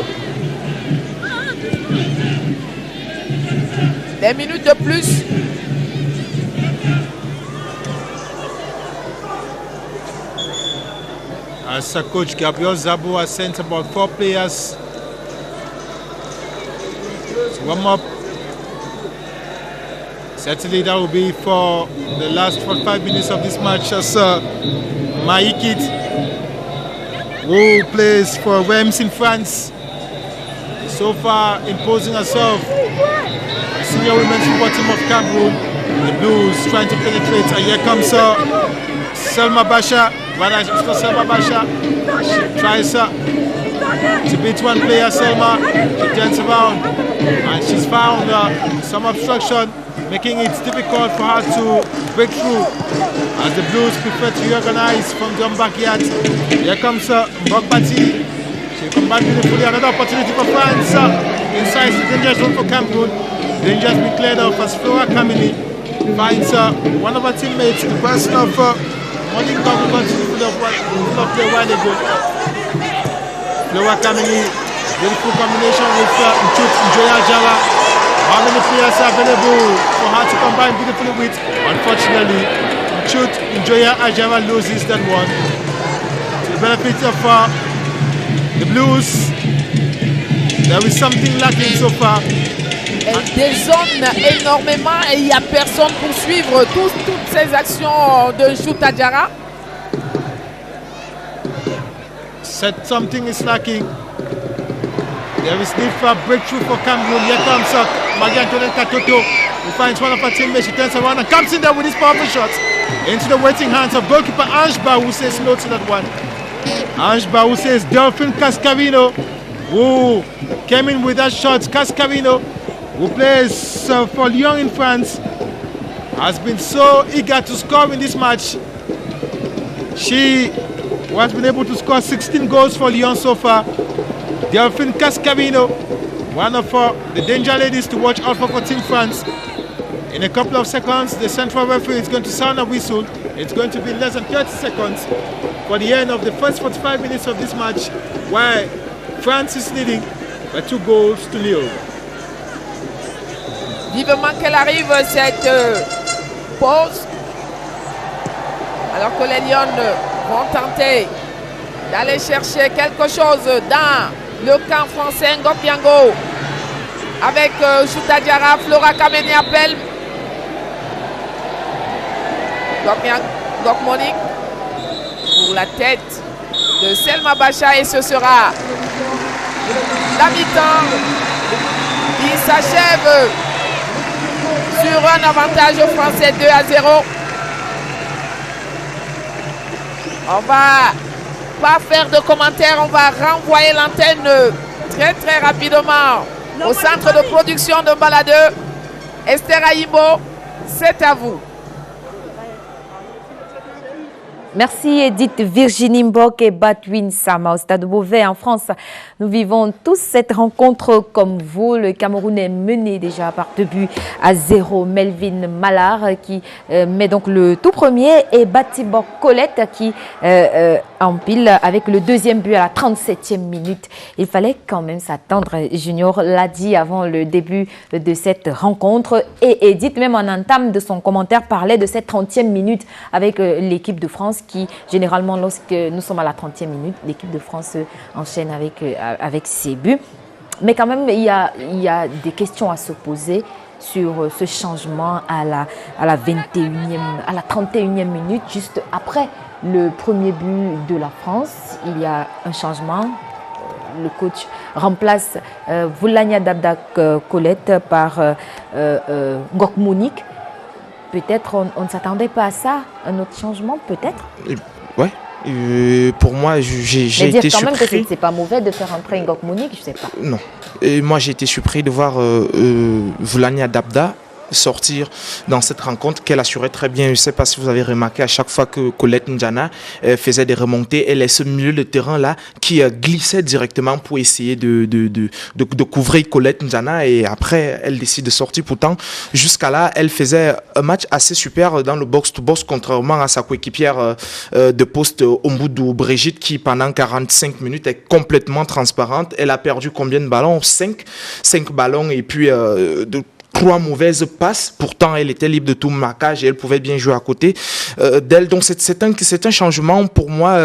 des minutes de plus. As Coach Gabriel Zabo has sent about 4 players to warm up. Certainly that will be for the last 45 minutes of this match as Maïkit, who plays for Reims in France, so far imposing herself senior women's football team of Cameroon. The Blues trying to penetrate. And here comes Selma Basha. Selma Basha. She tries to beat one player, Selma. She turns around and she's found some obstruction, making it difficult for her to break through as the Blues prefer to reorganize from their backyard. Here comes Mbogbati. She'll come back beautifully. Another opportunity for France inside the danger zone for Cameroon. Danger has been cleared off as Flora Kamini finds one of her teammates, the person of Monique Government, who of play a while ago. Flora Kamini, beautiful combination with Nchut Njoya Jara. How many players are available for her to combine beautifully with? Unfortunately, Nchut Njoya Ajara loses that one. To the benefit of the Blues, there is something lacking so far. Elle dézone énormément et il n'y a personne pour suivre toutes ces actions de Nchut. Said something is lacking. There is need for a breakthrough for Cameroon. Here comes Marie-Antoinette Katoto, who finds one of her teammates. She turns around and comes in there with his powerful shot into the waiting hands of goalkeeper Ange Ba, who says no to that one. Ange Ba, who says Delphine Cascarino, who came in with that shot. Cascarino, who plays for Lyon in France, has been so eager to score in this match. She has been able to score 16 goals for Lyon so far. Delphine Cascarino, one of the danger ladies to watch out for Team France. In a couple of seconds, the central referee is going to sound a whistle. It's going to be less than 30 seconds for the end of the first 45 minutes of this match, while France is leading by 2-0. Vivement qu'elle arrive cette pause, alors que les Lions vont tenter d'aller chercher quelque chose dans le camp français. Ngok Yango avec Nchut Jara. Flora Kameni appelle Ngok Monique pour la tête de Selma Basha, et ce sera la mi-temps qui s'achève sur un avantage français 2-0. On va pas faire de commentaires, on va renvoyer l'antenne très rapidement au centre de production de Baladeux. Esther Aïbo, c'est à vous. Merci Edith. Virginie Mbok et Batwin Sama au Stade Beauvais en France. Nous vivons tous cette rencontre comme vous. Le Cameroun est mené déjà par 2-0. Melvin Mallard qui met donc le tout premier et Batibor Colette qui empile avec le deuxième but à la 37e minute. Il fallait quand même s'attendre. Junior l'a dit avant le début de cette rencontre. Et Edith, même en entame de son commentaire, parlait de cette 30e minute avec l'équipe de France qui, généralement, lorsque nous sommes à la 30e minute, l'équipe de France enchaîne avec ses buts. Mais quand même, il y a des questions à se poser sur ce changement à la 31e minute, juste après le premier but de la France. Il y a un changement. Le coach remplace Voulania Dabdak Colette par Ngok Monique. Peut-être on ne s'attendait pas à ça, un autre changement peut-être. Ouais, pour moi j'ai été surpris. Quand même que c'est pas mauvais de faire entrer Ngok Monique, je sais pas. Non, et moi j'ai été surpris de voir Voulania Dabda sortir dans cette rencontre qu'elle assurait très bien. Je ne sais pas si vous avez remarqué, à chaque fois que Colette Njana faisait des remontées, elle est ce milieu de terrain là qui glissait directement pour essayer de couvrir Colette Njana, et après elle décide de sortir. Pourtant jusqu'à là elle faisait un match assez super dans le box-to-box, contrairement à sa coéquipière de poste Omboudou Brigitte qui pendant 45 minutes est complètement transparente. Elle a perdu combien de ballons? 5 ballons, et puis 3 mauvaises passes. Pourtant, elle était libre de tout marquage et elle pouvait bien jouer à côté d'elle. Donc, c'est un changement pour moi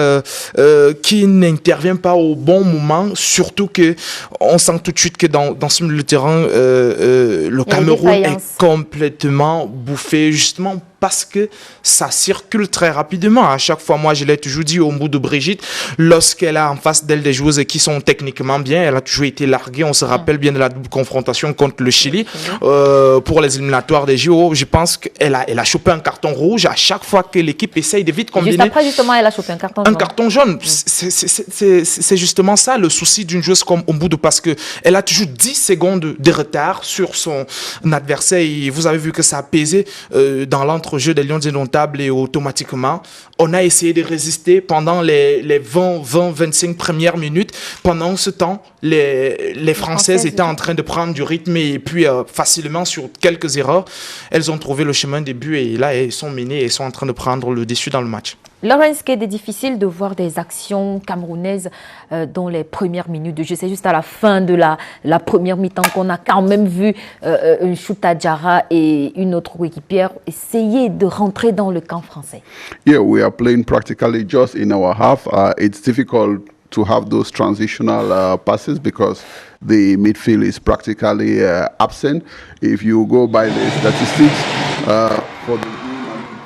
qui n'intervient pas au bon moment. Surtout que on sent tout de suite que dans ce milieu de terrain, le Cameroun est complètement bouffé, justement parce que ça circule très rapidement. À chaque fois, moi, je l'ai toujours dit au bout de Brigitte, lorsqu'elle a en face d'elle des joueuses qui sont techniquement bien, elle a toujours été larguée. On se rappelle bien de la double confrontation contre le Chili pour les éliminatoires des JO. Je pense qu'elle a chopé un carton rouge à chaque fois que l'équipe essaye de vite combiner. Juste après, justement, elle a chopé un carton jaune. Un carton jaune. C'est justement ça le souci d'une joueuse comme Omboudou, parce qu'elle a toujours 10 secondes de retard sur son adversaire. Et vous avez vu que ça a pesé dans l'entrejeu des Lions indomptables et automatiquement, on a essayé de résister pendant les 20-25 premières minutes. Pendant ce temps, les Françaises étaient en train de prendre du rythme et puis facilement, sur quelques erreurs, elles ont trouvé le chemin des buts et là, elles sont menées et sont en train de prendre le dessus dans le match. Laurence, qu'il est difficile de voir des actions camerounaises dans les premières minutes de jeu. C'est juste à la fin de la première mi-temps qu'on a quand même vu un Chouta Diarra et une autre équipière essayer de rentrer dans le camp français. Yeah, we are playing practically just in our half. It's difficult to have those transitional passes because the midfield is practically absent. If you go by the statistics for the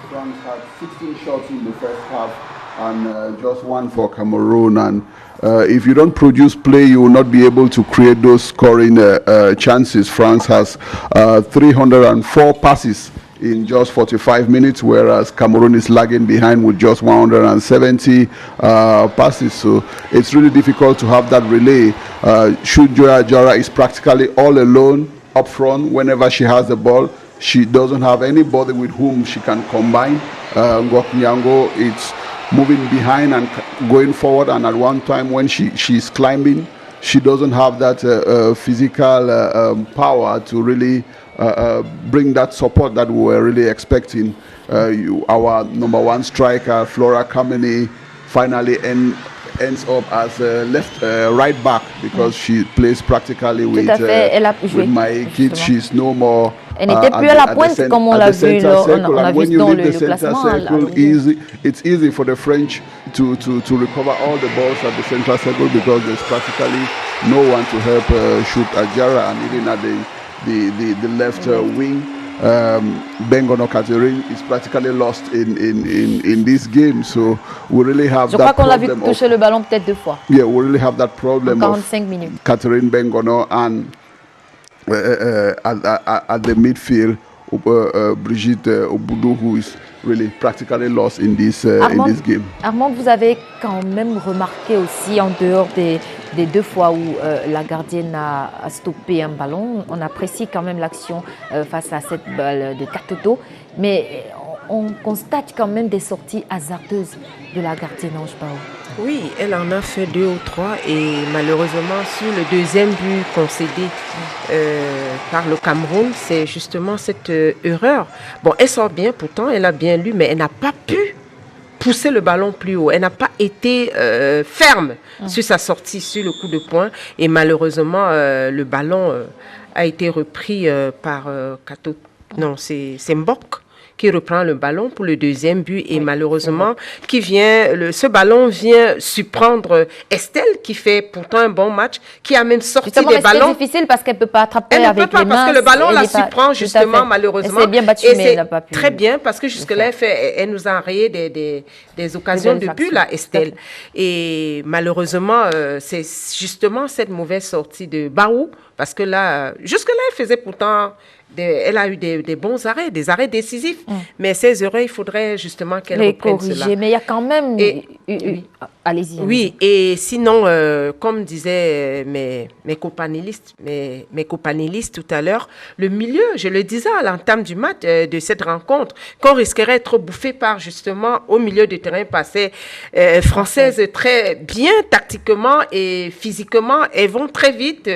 France had 16 shots in the first half and just one for Cameroon. And if you don't produce play, you will not be able to create those scoring chances. France has 304 passes in just 45 minutes, whereas Cameroon is lagging behind with just 170 passes. So it's really difficult to have that relay. Chouta Diarra is practically all alone up front whenever she has the ball. She doesn't have anybody with whom she can combine. Ngok Nyango, it's moving behind and going forward, and at one time when she's climbing, she doesn't have that physical power to really bring that support that we were really expecting. Our number one striker, Flora Kameni, finally ends up as right back because she plays practically with my kids. She's no more. Elle n'était plus à la pointe comme on l'a vu, on a vu dans le classement. It's easy for the French to recover all the balls at the central circle because there's practically no one to help Chouta Diarra, and even at the left wing. Bengono Catherine is practically lost in this game, so we really have Je crois qu'on l'a vu toucher le ballon peut-être 2 fois. Yeah, we really have that problem 45 minutes. Catherine Bengono and at the midfield, Brigitte Omboudou, who is really practically lost in this game. Armand, vous avez quand même remarqué aussi, en dehors des 2 fois où la gardienne a stoppé un ballon, on apprécie quand même l'action face à cette balle de Katoto, mais on constate quand même des sorties hasardeuses de la gardienne Ange Bao. Oui, elle en a fait 2 ou 3 et malheureusement sur le deuxième but concédé par le Cameroun, c'est justement cette erreur. Bon, elle sort bien pourtant, elle a bien lu, mais elle n'a pas pu pousser le ballon plus haut. Elle n'a pas été ferme sur sa sortie, sur le coup de poing et malheureusement le ballon a été repris par Kato. Non, c'est Mbok qui reprend le ballon pour le deuxième but et malheureusement ce ballon vient surprendre Estelle qui fait pourtant un bon match, qui a même sorti des ballons. C'est difficile parce qu'elle ne peut pas attraper avec les mains. Elle ne peut pas parce que le ballon la surprend justement malheureusement. Elle s'est bien battue mais elle n'a pas pu. Très bien parce que jusque-là elle nous a enrayé des occasions de but là, Estelle. Et malheureusement c'est justement cette mauvaise sortie de Baou parce que là, jusque-là elle faisait pourtant... Elle a eu des bons arrêts, des arrêts décisifs. Mais ces erreurs, il faudrait justement qu'elle reprenne cela. Mais il y a quand même... Allez-y. Oui, et sinon, comme disaient mes copanélistes tout à l'heure, le milieu, je le disais à l'entame du match de cette rencontre, qu'on risquerait d'être bouffé par justement au milieu du terrain passé françaises très bien tactiquement et physiquement. Elles vont très vite.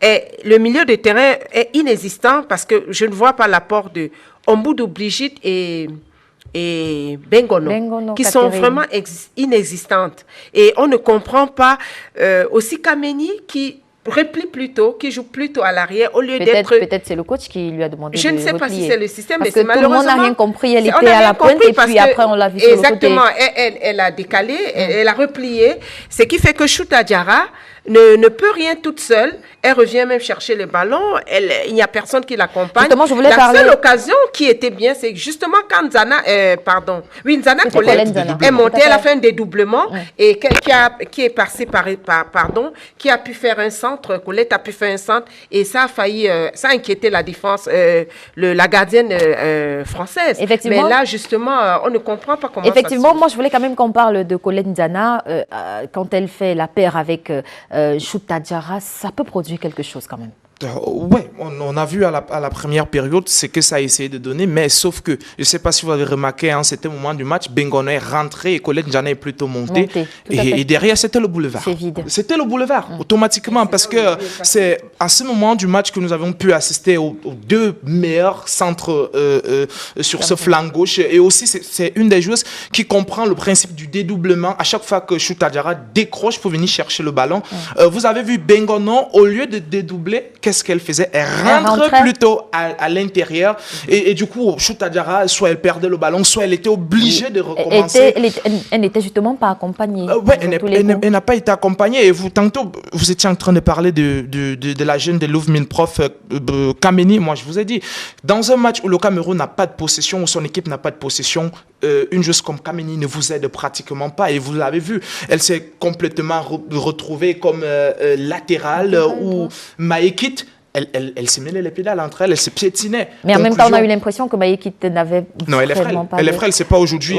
Et le milieu de terrain est inexistant parce que je ne vois pas l'apport de Omboudou, Brigitte et Bengono qui sont vraiment inexistantes. Et on ne comprend pas aussi Kameni qui replie plutôt, qui joue plutôt à l'arrière au lieu d'être... Peut-être c'est le coach qui lui a demandé de replier. Je ne sais pas si c'est le système, parce mais que tout le monde n'a rien compris. Elle était à la pointe et puis après on l'a vu sur le côté. Exactement, elle a décalé, elle a replié, ce qui fait que Chouta Diarra ne peut rien toute seule. Elle revient même chercher les ballons. Il n'y a personne qui l'accompagne. Justement, je voulais la parler... seule occasion qui était bien, c'est justement quand Nzana Colette est montée, elle a fait un dédoublement et qui est passé qui a pu faire un centre. Colette a pu faire un centre et ça a failli, ça a inquiété la défense, la gardienne française. Effectivement. Mais là, justement, on ne comprend pas comment effectivement, ça se... moi, je voulais quand même qu'on parle de Colette Nzana. Quand elle fait la paire avec Chouta Diarra, ça peut produire quelque chose quand même. Oui, on a vu à la première période ce que ça a essayé de donner, mais sauf que, je ne sais pas si vous avez remarqué, hein, c'était au moment du match, Bengono est rentré et Colette Nzana est plutôt monté. Et derrière, c'était le boulevard. C'est vide. C'était le boulevard, automatiquement, parce que c'est à ce moment du match que nous avons pu assister aux deux meilleurs centres sur ce flanc gauche. Et aussi, c'est une des joueuses qui comprend le principe du dédoublement. À chaque fois que Chouta Diarra décroche pour venir chercher le ballon, vous avez vu Bengono, au lieu de dédoubler, qu'est-ce qu'elle faisait? Elle rentrait plutôt à l'intérieur et du coup, Chouta Diarra, soit elle perdait le ballon, soit elle était obligée de recommencer. Elle n'était justement pas accompagnée. Oui, elle n'a pas été accompagnée. Et tantôt, vous étiez en train de parler de la jeune de Louvre Prof, Kameni. Moi, je vous ai dit, dans un match où le Cameroun n'a pas de possession, où son équipe n'a pas de possession, une joueuse comme Kameni ne vous aide pratiquement pas. Et vous l'avez vu, elle s'est complètement retrouvée comme latérale ou Maekit. Elle s'est mêlée les pédales entre elles, elle se piétinait. Mais en même temps, on a eu l'impression que Maekit n'avait vraiment pas... Elle est frêle, c'est pas aujourd'hui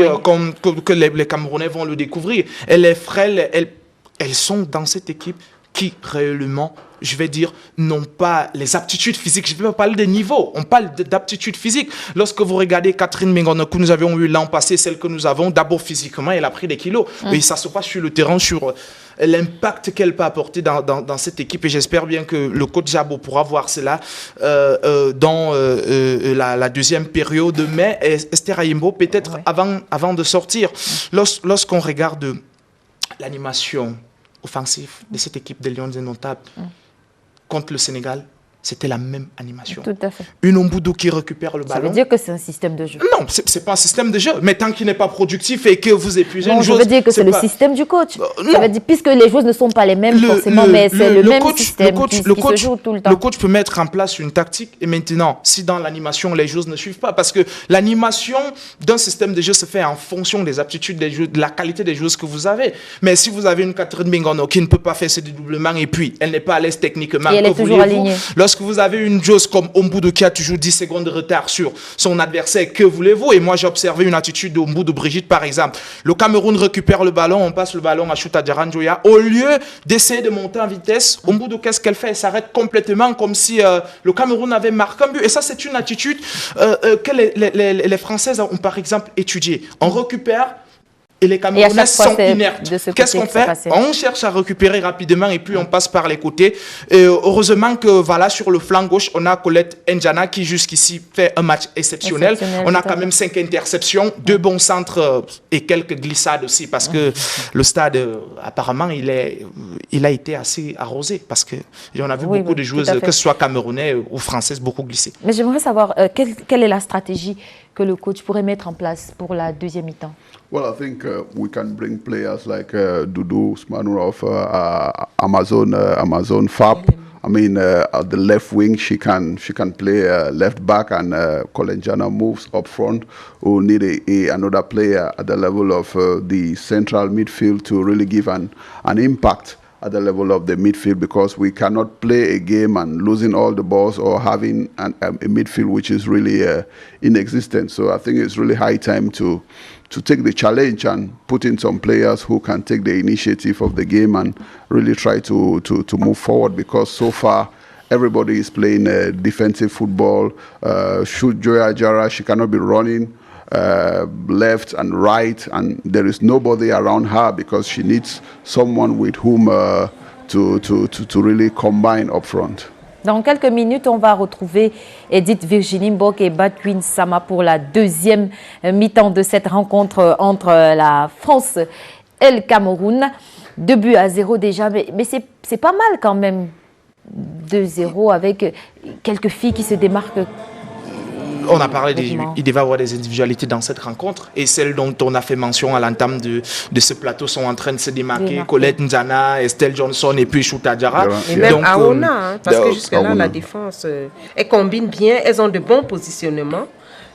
que les Camerounais vont le découvrir. Elle est frêle, elles sont dans cette équipe qui réellement, je vais dire, n'ont pas les aptitudes physiques. Je ne vais pas parler des niveaux, on parle d'aptitudes physiques. Lorsque vous regardez Catherine Bengono que nous avions eu l'an passé, celle que nous avons, d'abord physiquement, elle a pris des kilos. Et ça se passe sur le terrain, sur l'impact qu'elle peut apporter dans cette équipe. Et j'espère bien que le coach Jabo pourra voir cela dans la deuxième période. Mais Esther Ayimbo, peut-être avant de sortir, lorsqu'on regarde l'animation offensif de cette équipe des Lions indomptables contre le Sénégal, c'était la même animation. Tout à fait. Une Omboudou qui récupère le ballon. Ça veut dire que c'est un système de jeu. Non, c'est pas un système de jeu. Mais tant qu'il n'est pas productif et que vous épuisez une joueuse... je veux dire que c'est le système du coach. Non. Ça veut dire, puisque les joueuses ne sont pas les mêmes forcément, mais c'est le même système qui se joue tout le temps. Le coach peut mettre en place une tactique et maintenant, si dans l'animation, les joueuses ne suivent pas, parce que l'animation d'un système de jeu se fait en fonction des aptitudes des joueurs, de la qualité des joueuses que vous avez. Mais si vous avez une Catherine Bengono qui ne peut pas faire ses dédoublements et puis elle n'est pas à l'aise techniquement, et elle est toujours alignée. Lorsque vous avez une joueuse comme Omboudou qui a toujours 10 secondes de retard sur son adversaire, que voulez-vous? Et moi, j'ai observé une attitude d'Omboudou Brigitte, par exemple. Le Cameroun récupère le ballon, on passe le ballon à Chouta Diarra Njoya. Au lieu d'essayer de monter en vitesse, Omboudou, qu'est-ce qu'elle fait? Elle s'arrête complètement comme si le Cameroun avait marqué un but. Et ça, c'est une attitude que les Françaises ont, par exemple, étudiée. On récupère et les Camerounais sont inertes. Qu'est-ce qu'on fait? On cherche à récupérer rapidement et puis on passe par les côtés. Et heureusement que voilà, sur le flanc gauche, on a Colette Nzana qui jusqu'ici fait un match exceptionnel. On a quand même 5 interceptions, 2 bons centres et quelques glissades aussi parce que le stade, apparemment, il a été assez arrosé parce qu'on a vu beaucoup de joueuses, que ce soit camerounais ou françaises, beaucoup glisser. Mais j'aimerais savoir quelle est la stratégie que le coach pourrait mettre en place pour la deuxième mi-temps? Well, I think we can bring players like Dudu Smanurov, Amazon Fab. I mean, at the left wing, she can play left back, and Kolenjana moves up front. We'll need another player at the level of the central midfield to really give an impact at the level of the midfield, because we cannot play a game and losing all the balls or having a midfield which is really inexistent. So I think it's really high time to take the challenge and put in some players who can take the initiative of the game and really try to move forward, because so far everybody is playing defensive football. Joya Jara, she cannot be running left and right, and there is nobody around her because she needs someone with whom to really combine up front. Dans quelques minutes, on va retrouver Edith Virginie Mbok et Batwin Sama pour la deuxième mi-temps de cette rencontre entre la France et le Cameroun. 2-0 déjà, mais c'est pas mal quand même. 2-0 avec quelques filles qui se démarquent On a parlé, il devait y avoir des individualités dans cette rencontre et celles dont on a fait mention à l'entame de ce plateau sont en train de se démarquer. Colette Nzana, Estelle Johnson et puis Chouta Diarra. Et même Aona, parce que jusque-là, la défense, elle combine bien, elles ont de bons positionnements.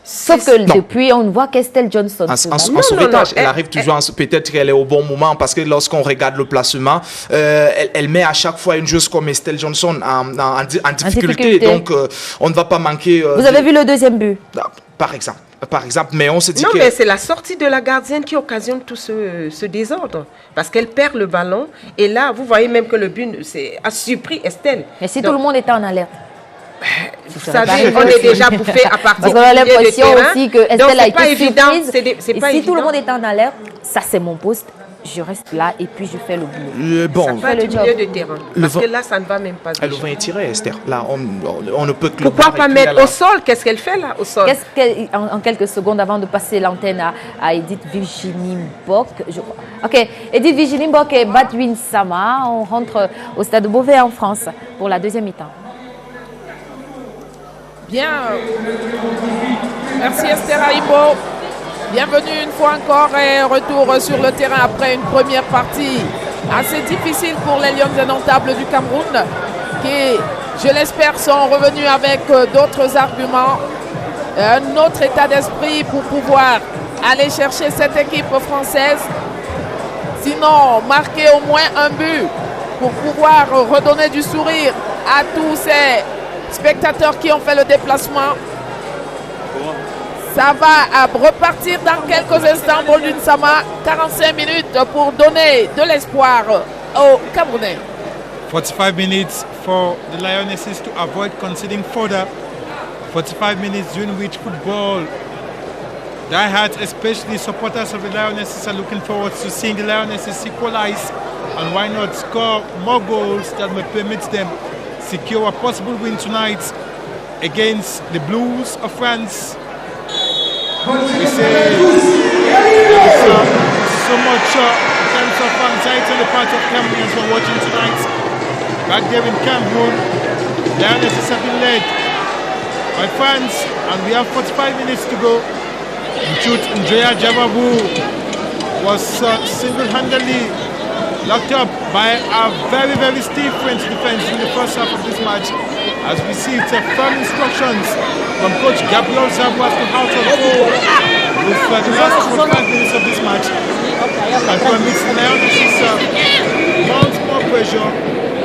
Sauf que depuis, on voit qu'Estelle Johnson... En sauvetage, elle arrive toujours, peut-être qu'elle est au bon moment, parce que lorsqu'on regarde le placement, elle met à chaque fois une joueuse comme Estelle Johnson en difficulté. Donc, on ne va pas manquer... Vous avez vu le deuxième but? Par exemple, mais on se dit non, mais c'est la sortie de la gardienne qui occasionne tout ce désordre. Parce qu'elle perd le ballon. Et là, vous voyez même que le but a surpris Estelle. Mais si tout le monde était en alerte? Vous savez, on est déjà bouffé à partir parce qu'on a l'impression aussi que Estelle a été surprise. C'est pas si évident. tout le monde est en alerte, ça c'est mon poste. Je reste là et puis je fais le boulot. Ça fait le milieu de terrain. Parce que là, ça ne va même pas. Elle va tirer, Esther. Là, on ne peut que... Pourquoi pas mettre au sol? Qu'est-ce qu'elle fait là, au sol? En quelques secondes, avant de passer l'antenne à Edith Virginie Mbok, je crois. Ok, Edith Virginie Mbok et Batwin Sama, on rentre au Stade Beauvais en France pour la deuxième mi-temps. Bien. Merci Esther Aïbo. Bienvenue une fois encore et retour sur le terrain après une première partie assez difficile pour les Lions indomptables du Cameroun qui, je l'espère, sont revenus avec d'autres arguments, un autre état d'esprit pour pouvoir aller chercher cette équipe française. Sinon, marquer au moins un but pour pouvoir redonner du sourire à tous ces spectateurs qui ont fait le déplacement. Ça va repartir dans quelques instants. Boldwin Sama, 45 minutes pour donner de l'espoir aux Camerounais. 45 minutes for the Lionesses to avoid conceding further. 45 minutes during which football diehards, especially supporters of the Lionesses, are looking forward to seeing the Lionesses equalize and why not score more goals that may permit them secure a possible win tonight against the Blues of France. We say so much in terms of anxiety on the part of Cameroonians who are watching tonight. Back there in Cameroon, the Lionesses have been led by fans and we have 45 minutes to go. Njoya Javabu was single-handedly locked up by a very, very stiff French defense in the first half of this match. As we see, it's firm instructions from coach Gabriel Zabu as to how to go with the last 45 minutes of this match. And permits the Lionesses mount more pressure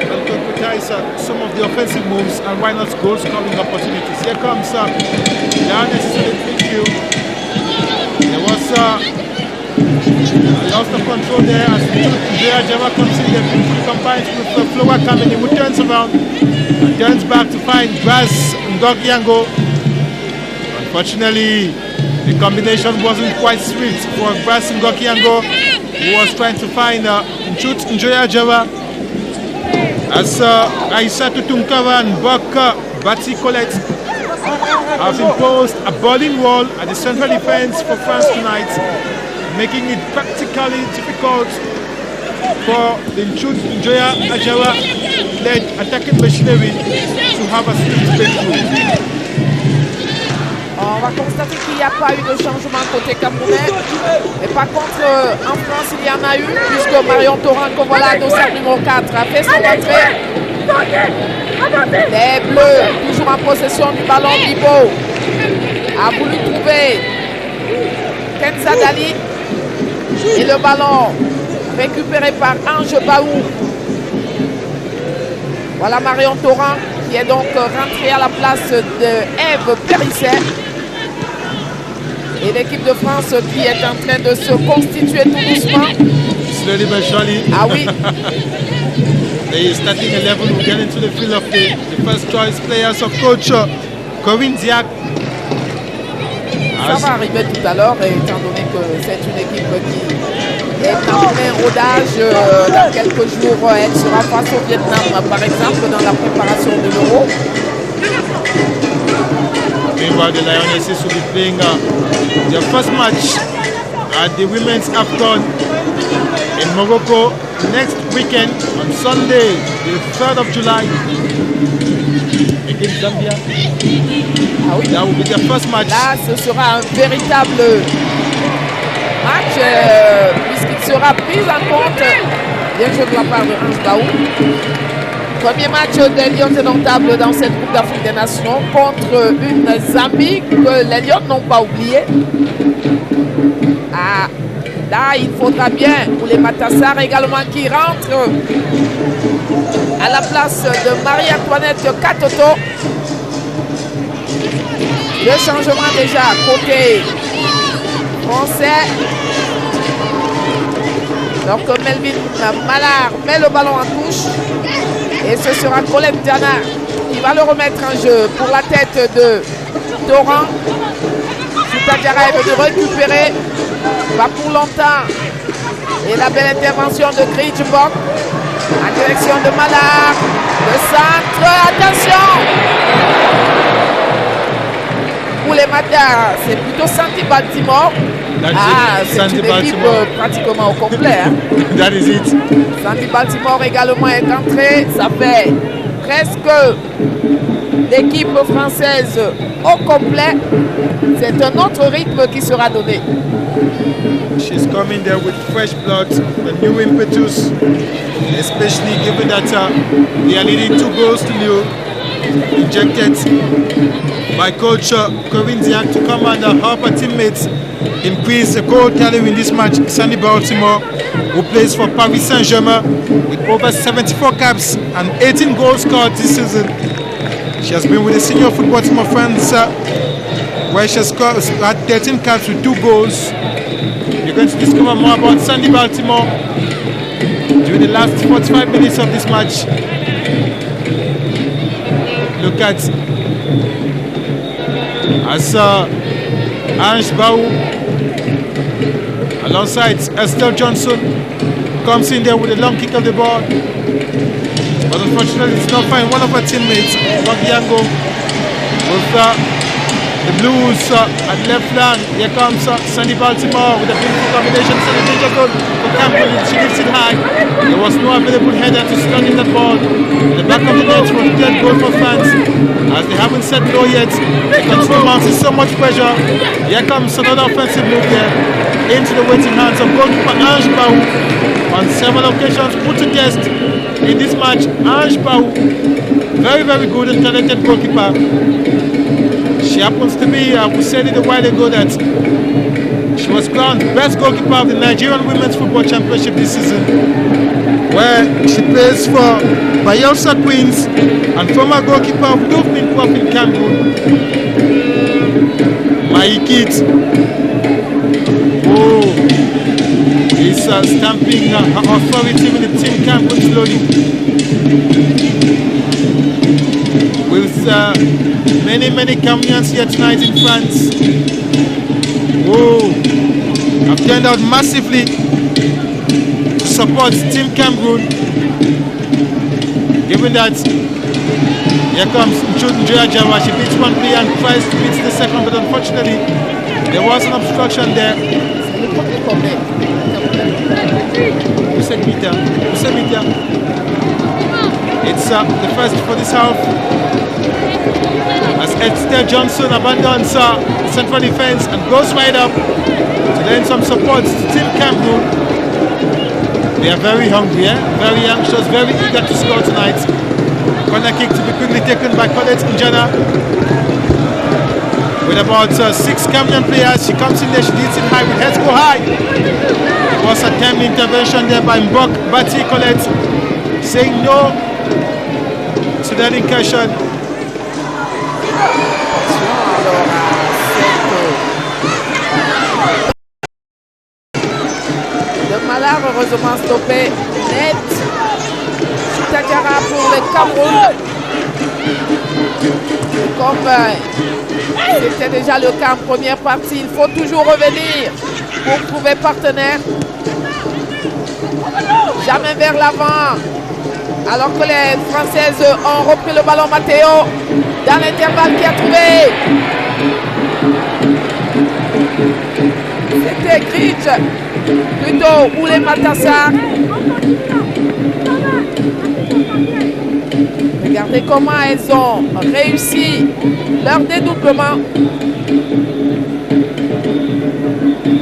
and concretize some of the offensive moves and why not goal scoring opportunities. Here comes Lionesses in the midfield. There was lost of control there as Njoya Java comes in there, combines with Flowa Kameni, who turns around and turns back to find Grass Ngokyango. Unfortunately, the combination wasn't quite sweet for Grass Ngokyango, who was trying to find Njoya Java. As Aissatou Tunkara and Baka Bati Colette have imposed a bowling wall at the central defense for France tonight, making it practically difficult for the Njoya Ajawa-led attacking machinery to have a steady breakthrough. On va constater qu'il n'y a pas eu de changement côté camerounais. Mais par contre, en France, il y en a eu, puisque Marion Torrent, comme voilà, dossard numéro 4, a fait son entrée. Les Bleus, toujours en possession du ballon, Bibo a voulu trouver Kenza Dali. Et le ballon récupéré par Ange Baou. Voilà Marion Torrent qui est donc rentrée à la place de Ève Périsset. Et l'équipe de France qui est en train de se constituer tout doucement. Slowly but surely. Ah oui. The starting 11 will get into the field of the first choice players of coach Corinne Diac. Ça va arriver tout à l'heure, étant donné que c'est une équipe qui est en plein rodage. Dans quelques jours, elle sera face au Vietnam, par exemple, dans la préparation de l'Euro. Meanwhile, the Lionesses will be playing their first match at the Women's AFCON in Morocco next weekend on Sunday, the 3rd of July. against Zambia. Ah oui. That will be their first match. Là, ce sera un véritable match puisqu'il sera pris en compte. Bien joué de la part de Ange Baou. Premier match des Lions indomptables dans cette Coupe d'Afrique des Nations contre une Zambie que les Lions n'ont pas oublié. Ah, là, il faudra bien pour les Matassar également qui rentrent à la place de Marie-Antoinette Katoto. Le changement déjà côté français. Donc Melvin Mallard met le ballon en touche. Et ce sera Colette Diana qui va le remettre en jeu pour la tête de Doran. Soutadjara est venu récupérer. Pas pour longtemps. Et la belle intervention de Gridgebok en direction de Mallard. Le centre. Attention! Pour les Matas, c'est plutôt Sandy Baltimore. C'est une équipe pratiquement au complet. Hein. That is it. Sandy Baltimore également est entré. Ça fait presque l'équipe française au complet. C'est un autre rythme qui sera donné. She's coming there with fresh blood, a new impetus, especially given that they are leading 2 goals to 0. Injected by coach Corinne Diak to come and help her teammates increase the goal tally in this match. Sandy Baltimore, who plays for Paris Saint-Germain with over 74 caps and 18 goals scored this season. She has been with the senior football team of France where she has had 13 caps with 2 goals. You're going to discover more about Sandy Baltimore during the last 45 minutes of this match. Look at as Ange Baou alongside Estelle Johnson comes in there with a long kick of the ball, but unfortunately it's not fine. One of her teammates, Bagiango, with the Blues at left flank. Here comes Sandy Baltimore with a beautiful combination. Sandy danger goal for Campbell. She gives it high. There was no available header to stand in that ball. The back of the net was a dead goal for France. As they haven't set low yet, they continue mounting so much pressure. Here comes another offensive move there into the waiting hands of goalkeeper Ange Baou. On several occasions put to test in this match, Ange Baou, very, very good and talented goalkeeper. She happens to be, we said it a while ago that she was crowned best goalkeeper of the Nigerian Women's Football Championship this season, where she plays for Bayelsa Queens and former goalkeeper of Dovnin Club in Cameroon, Maikit. Oh, is stamping her authority with the team Cameroon slowly. With many Cameroonians here tonight in France. Whoa, have turned out massively to support Team Cameroon. Given that, here comes Njoya Jawa. She beats one player and tries to beat the second, but unfortunately, there was an obstruction there. It's the first for this half. As Estelle Johnson abandons central defense and goes right up to lend some support to Team Cameroon. They are very hungry, very anxious, very eager to score tonight. Corner kick to be quickly taken by Colette Njana. With about 6 Cameroon players, she comes in there, she leads it high with heads go high. There was a timely intervention there by Mbok Bati Colette, saying no to that incursion. Le Mallard heureusement stoppé net. Soutadjara pour le Cameroun. Comme c'était déjà le cas en première partie, il faut toujours revenir pour trouver partenaire. Jamais vers l'avant. Alors que les Françaises ont repris le ballon, Matteo dans l'intervalle qui a trouvé. C'était Gridge, plutôt ou les Matassar. Regardez comment elles ont réussi leur dédoublement.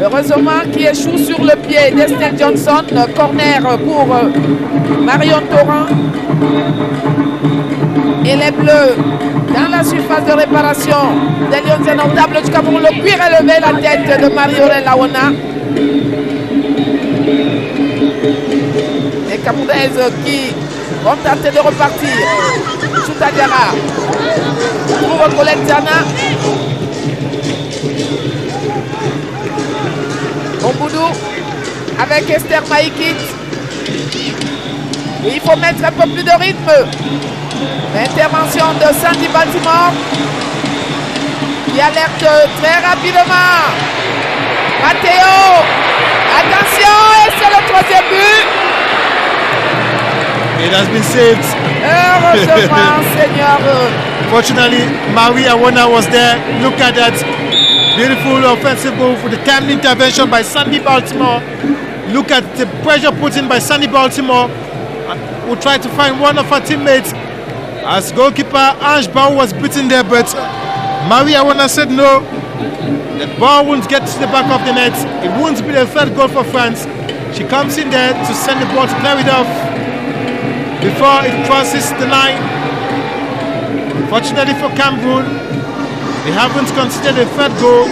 Heureusement qui échoue sur le pied d'Estelle Johnson. Corner pour Marion Torrent. Et les Bleus dans la surface de réparation des Lions indomptables du Cameroun. Le cuir est levé, la tête de Marie-Aurèle Aouana. Les Camerounaises qui vont tenter de repartir. Chouta Diarra trouve Colette Diana. Omboudou avec Esther Maïkit. Et il faut mettre un peu plus de rythme. L'intervention de Sandy Baltimore qui alerte très rapidement. Matteo, attention, et c'est le troisième but. It has been saved. Heureusement, Seigneur. Fortunately, Marie Aouana was there. Look at that. Beautiful offensive move with the timely intervention by Sandy Baltimore. Look at the pressure put in by Sandy Baltimore. We'll try to find one of her teammates. As goalkeeper Ange Bau was beaten there, but Marie Aouana said no. The ball won't get to the back of the net. It won't be the third goal for France. She comes in there to send the ball to clear it off before it crosses the line. Fortunately for Cameroon, they haven't considered a third goal.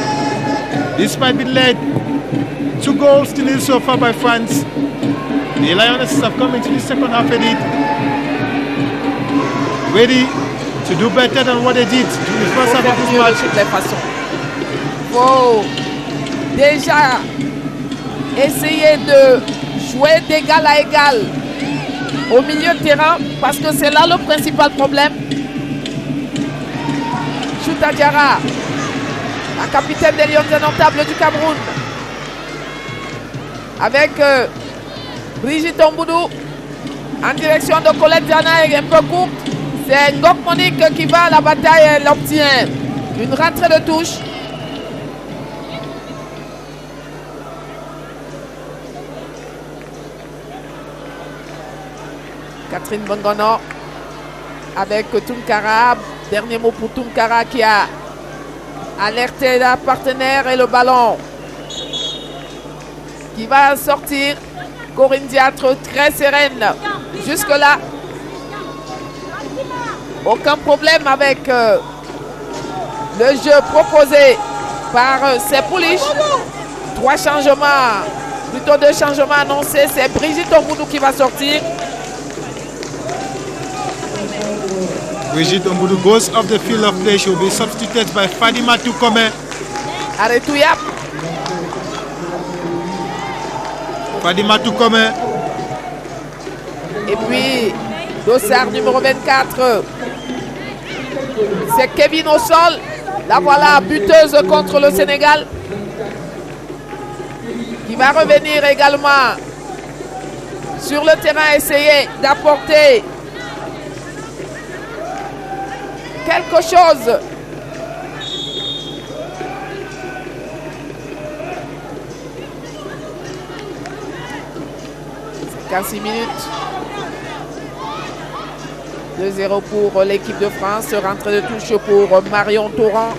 Despite being led 2 goals to nil so far by France, the Lionesses have come into the second half of it ready to do better than what they did in the first half of this match. De toutes les façons. Il faut déjà essayer de jouer d'égal à égal au milieu de terrain parce que c'est là le principal problème. Chouta Diarra, la capitaine des Lions indomptables du Cameroun, avec Brigitte Omboudou en direction de Colette Diana et un peu courte. C'est Ngok Monique qui va à la bataille et elle obtient une rentrée de touche. Catherine Bongono avec Tunkara. Dernier mot pour Tunkara qui a alerté la partenaire et le ballon qui va sortir. Corinne Diatre très sereine jusque-là. Aucun problème avec le jeu proposé par Sepoulich. 3 changements, plutôt 2 changements annoncés. C'est Brigitte Omboudou qui va sortir. Brigitte Omboudou goes off the field of play. She will be substituted by Fadima Toukome. Aretouya. Fadima Toukome. Et puis, Dossard numéro 24. C'est Kevin au sol. La voilà, buteuse contre le Sénégal. Qui va revenir également sur le terrain, essayer d'apporter quelque chose. C'est 15 minutes. 2-0 pour l'équipe de France. Rentrée de touche pour Marion Torrent.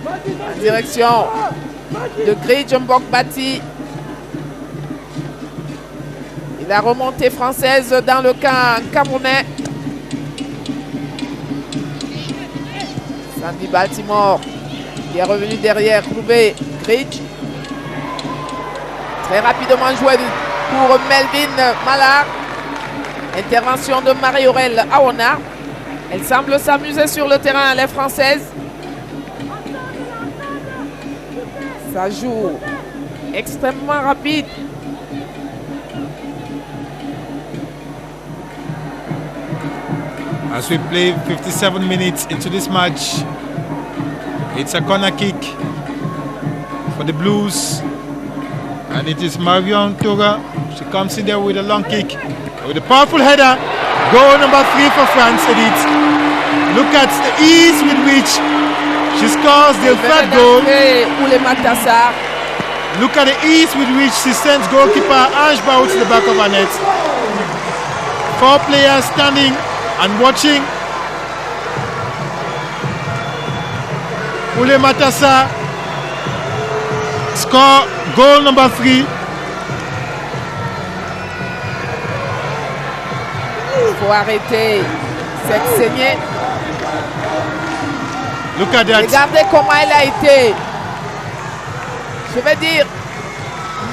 En direction de Gridge Mbok Bati. Et la remontée française dans le camp camerounais. Sandy Baltimore qui est revenu derrière trouver Gridge. Très rapidement joué pour Melvin Mallard. Intervention de Marie-Aurèle Aouana. Elle semble s'amuser sur le terrain, les Françaises. Ça joue extrêmement rapide. As we play 57 minutes into this match, it's a corner kick for the Blues. And it is Marion Tora. She comes in there with a long kick. With a powerful header, goal number 3 for France, Edith. Look at the ease with which she scores the third goal. Look at the ease with which she sends goalkeeper Ange Bau to the back of her net. 4 players standing and watching. Oulé Matassa score goal number 3. Il faut arrêter cette saignée. Look at that. Regardez comment elle a été, je vais dire,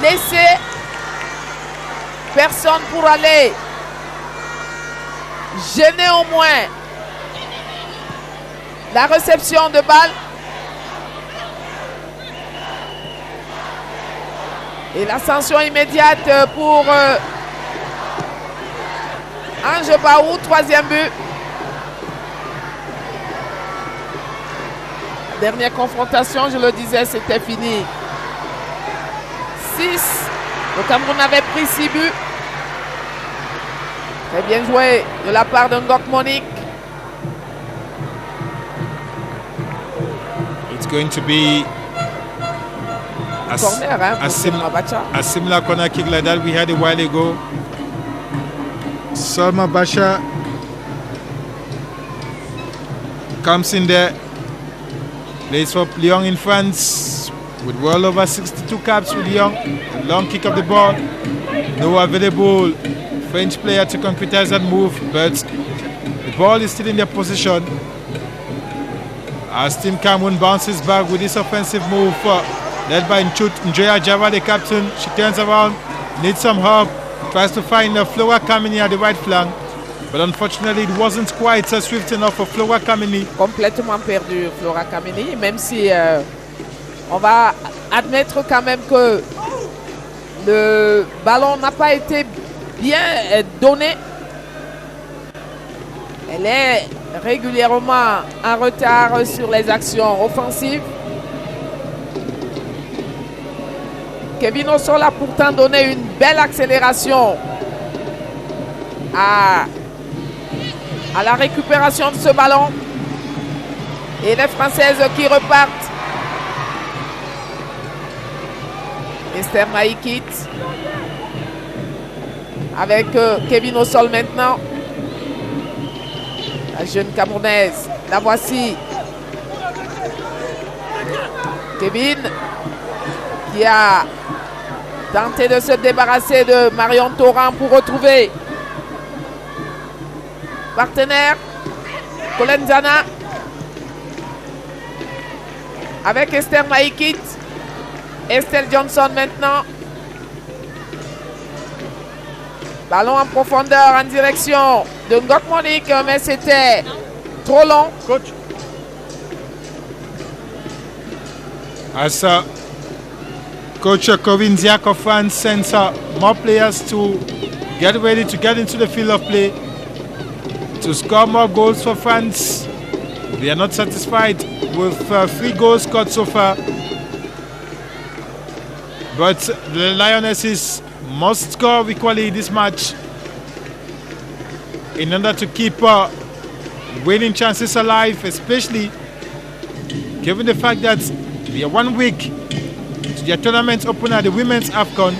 laissée. Personne pour aller gêner au moins la réception de balle. Et l'ascension immédiate pour Ange Baou, 3e but. Dernière confrontation, je le disais, c'était fini. 6. Le Cameroun avait pris 6 buts. Très bien joué de la part de Ngok Monique. It's going to be Corner, hein, a similar corner kick like that we had a while ago. Salma Basha comes in there, plays for Lyon in France with well over 62 caps with Lyon. Long kick of the ball, no available French player to concretize that move, but the ball is still in their position. As Team Cameroon bounces back with this offensive move, led by Njoya Java, the captain. She turns around, needs some help, tries to find Flora Kamini at the right flank, but unfortunately it wasn't quite swift enough for Flora Kamini. Complètement perdu Flora Kamini, même si on va admettre quand même que le ballon n'a pas été bien donné. Elle est régulièrement en retard sur les actions offensives. Kevin Ossol a pourtant donné une belle accélération à la récupération de ce ballon. Et les Françaises qui repartent. Esther Maïkit avec Kevin Ossol maintenant. La jeune Camerounaise, la voici. Kevin qui a tenté de se débarrasser de Marion Torrent pour retrouver partenaire Colenzana avec Esther Maïkit. Estelle Johnson maintenant. Ballon en profondeur en direction de Ngok Monique, mais c'était trop long. Coach. As Coach Kovin Ziak of France sends more players to get ready to get into the field of play to score more goals for France. They are not satisfied with 3 goals scored so far, but the Lionesses must score equally this match in order to keep winning chances alive, especially given the fact that we are 1 week to their tournament opener, the Women's AFCON.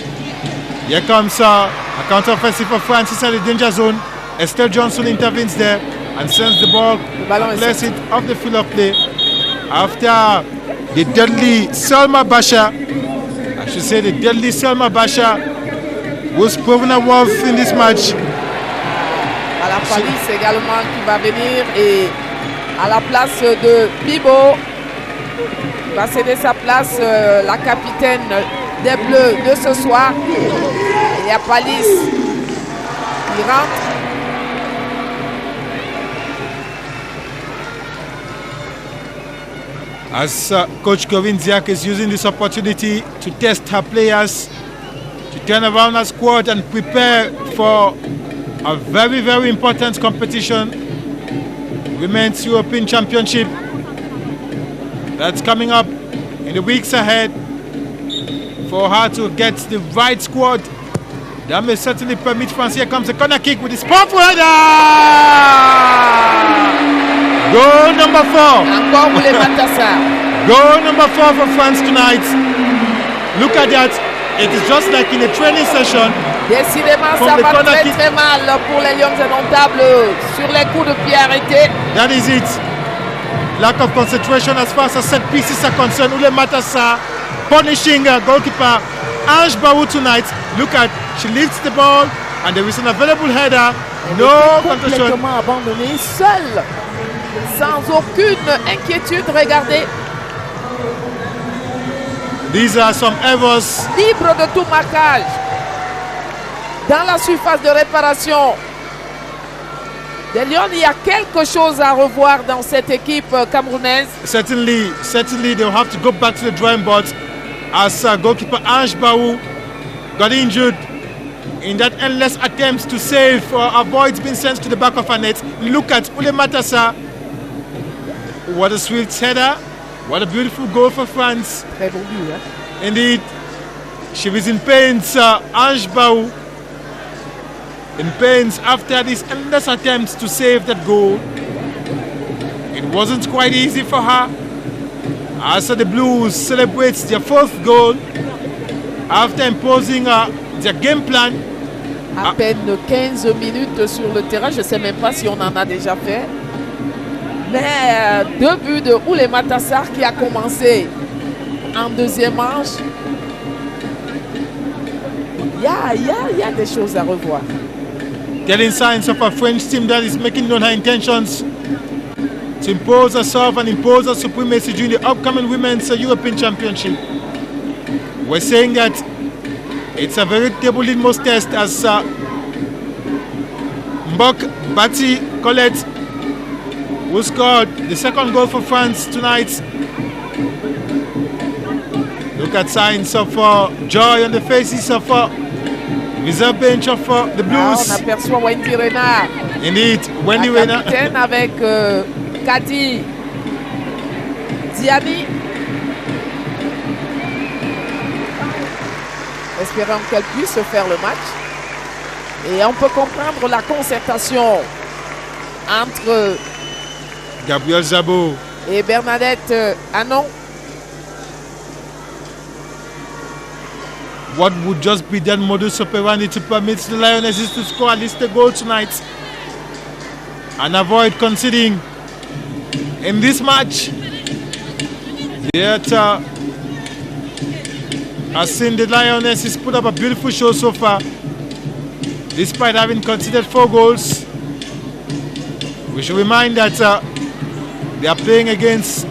Here comes a counter-offensive for France inside the danger zone. Estelle Johnson intervenes there and sends the ball, places it off the field of play after the deadly Salma Basha. I should say the deadly Salma Basha was proven a worth in this match. À la Palisse également qui va venir, et à la place de Bibo va céder sa place la capitaine des Bleus de ce soir. Et à Palisse qui rentre. As Coach Kovin Ziak is using this opportunity to test her players, to turn around her squad and prepare for a very, very important competition, Women's European Championship, that's coming up in the weeks ahead. For her to get the right squad, that may certainly permit France. Here comes a corner kick with his powerful header! Goal number 4. Encore pour les Matassa. Goal number 4 for France tonight. Look at that. It is just like in a training session. Décidément, ça va très mal pour les Lions indomptables sur les coups de pied arrêtés. That is it. Lack of concentration as far as set pieces are concerned. Ule Matassa punishing goalkeeper Ange Baou tonight. Look at, she lifts the ball and there is an available header. No concentration. Complètement abandonné, seul, sans aucune inquiétude. Regardez. These are some errors. Libre de tout marquage. Dans la surface de réparation des Lions, il y a quelque chose à revoir dans cette équipe camerounaise. Certainly they'll have to go back to the drawing board as goalkeeper Ange Baou got injured in that endless attempts to save or avoid being sent to the back of a net. Look at Ule Matassa. What a swift header. What a beautiful goal for France. Très bon but, hein? Indeed, she was in pains, Ange Baou. In pains after these endless attempts to save that goal. It wasn't quite easy for her. As the Blues celebrates their fourth goal after imposing their game plan. À peine 15 minutes sur le terrain, je ne sais même pas si on en a déjà fait. Mais 2 buts de Ule Matassa qui a commencé en deuxième manche. Il y a des choses à revoir. Getting signs of a French team that is making known her intentions to impose herself and impose her supremacy during the upcoming Women's European Championship. We're saying that it's a veritable litmus test as Mbok Bati Colette, who scored the second goal for France tonight. Look at signs of joy on the faces of reserve bench of the Blues. Ah, on aperçoit Wendy Renard. Indeed, Wendy Renard. Capitaine avec Kadi Diani. Espérons qu'elle puisse faire le match. Et on peut comprendre la concertation entre Gabriel Zabo et Bernadette Anon. What would just be that modus operandi to permit the Lionesses to score at least a goal tonight and avoid conceding in this match? Yet, I've seen the Lionesses put up a beautiful show so far, despite having conceded 4 goals. We should remind that they are playing against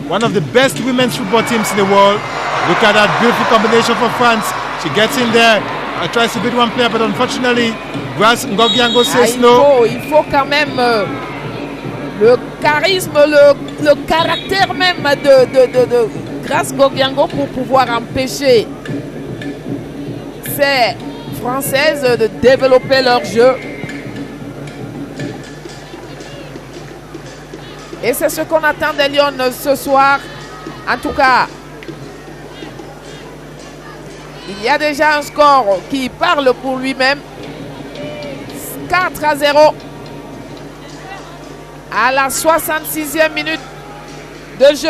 one of the best women's football teams in the world. Look at that beautiful combination for France. She gets in there, tries to beat one player, but unfortunately, Grace Ngogiango says no. Il faut quand même le charisme, le caractère même de Grace Ngogiango pour pouvoir empêcher ces Françaises de développer leur jeu. Et c'est ce qu'on attend des Lions ce soir. En tout cas, il y a déjà un score qui parle pour lui-même. 4-0 à la 66e minute de jeu.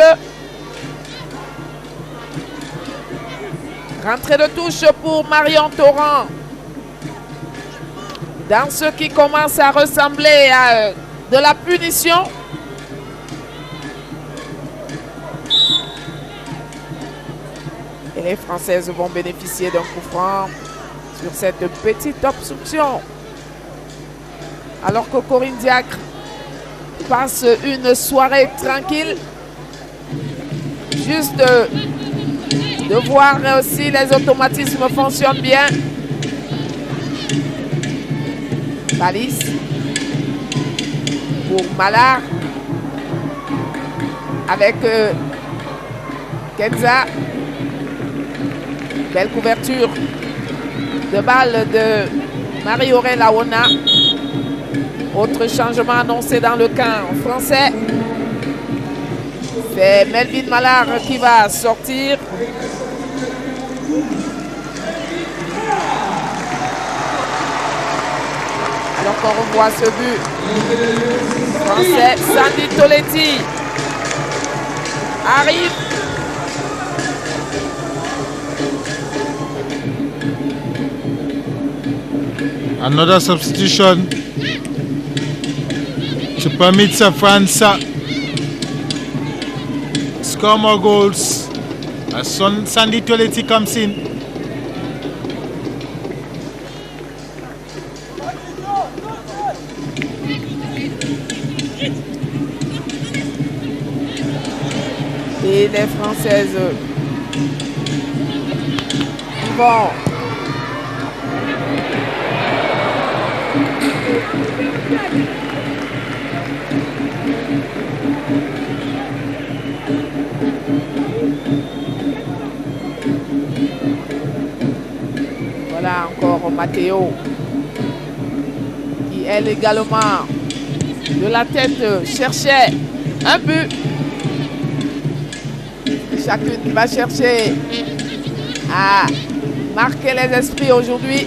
Rentrée de touche pour Marion Torrent. Dans ce qui commence à ressembler à de la punition. Et les Françaises vont bénéficier d'un coup franc sur cette petite obstruction. Alors que Corinne Diacre passe une soirée tranquille. Juste de voir si les automatismes fonctionnent bien. Balise pour Malard avec Kenza. Belle couverture de balle de Marie-Aurèle Aona. Autre changement annoncé dans le camp français. C'est Melvin Malard qui va sortir. Alors qu'on revoit ce but français, Sandy Toletti arrive. Another substitution to permit France score more goals as Sandy Toletti comes in. Et les Françaises vont voilà encore Matteo qui elle également de la tête cherchait un but. Chacune qui va chercher à marquer les esprits aujourd'hui.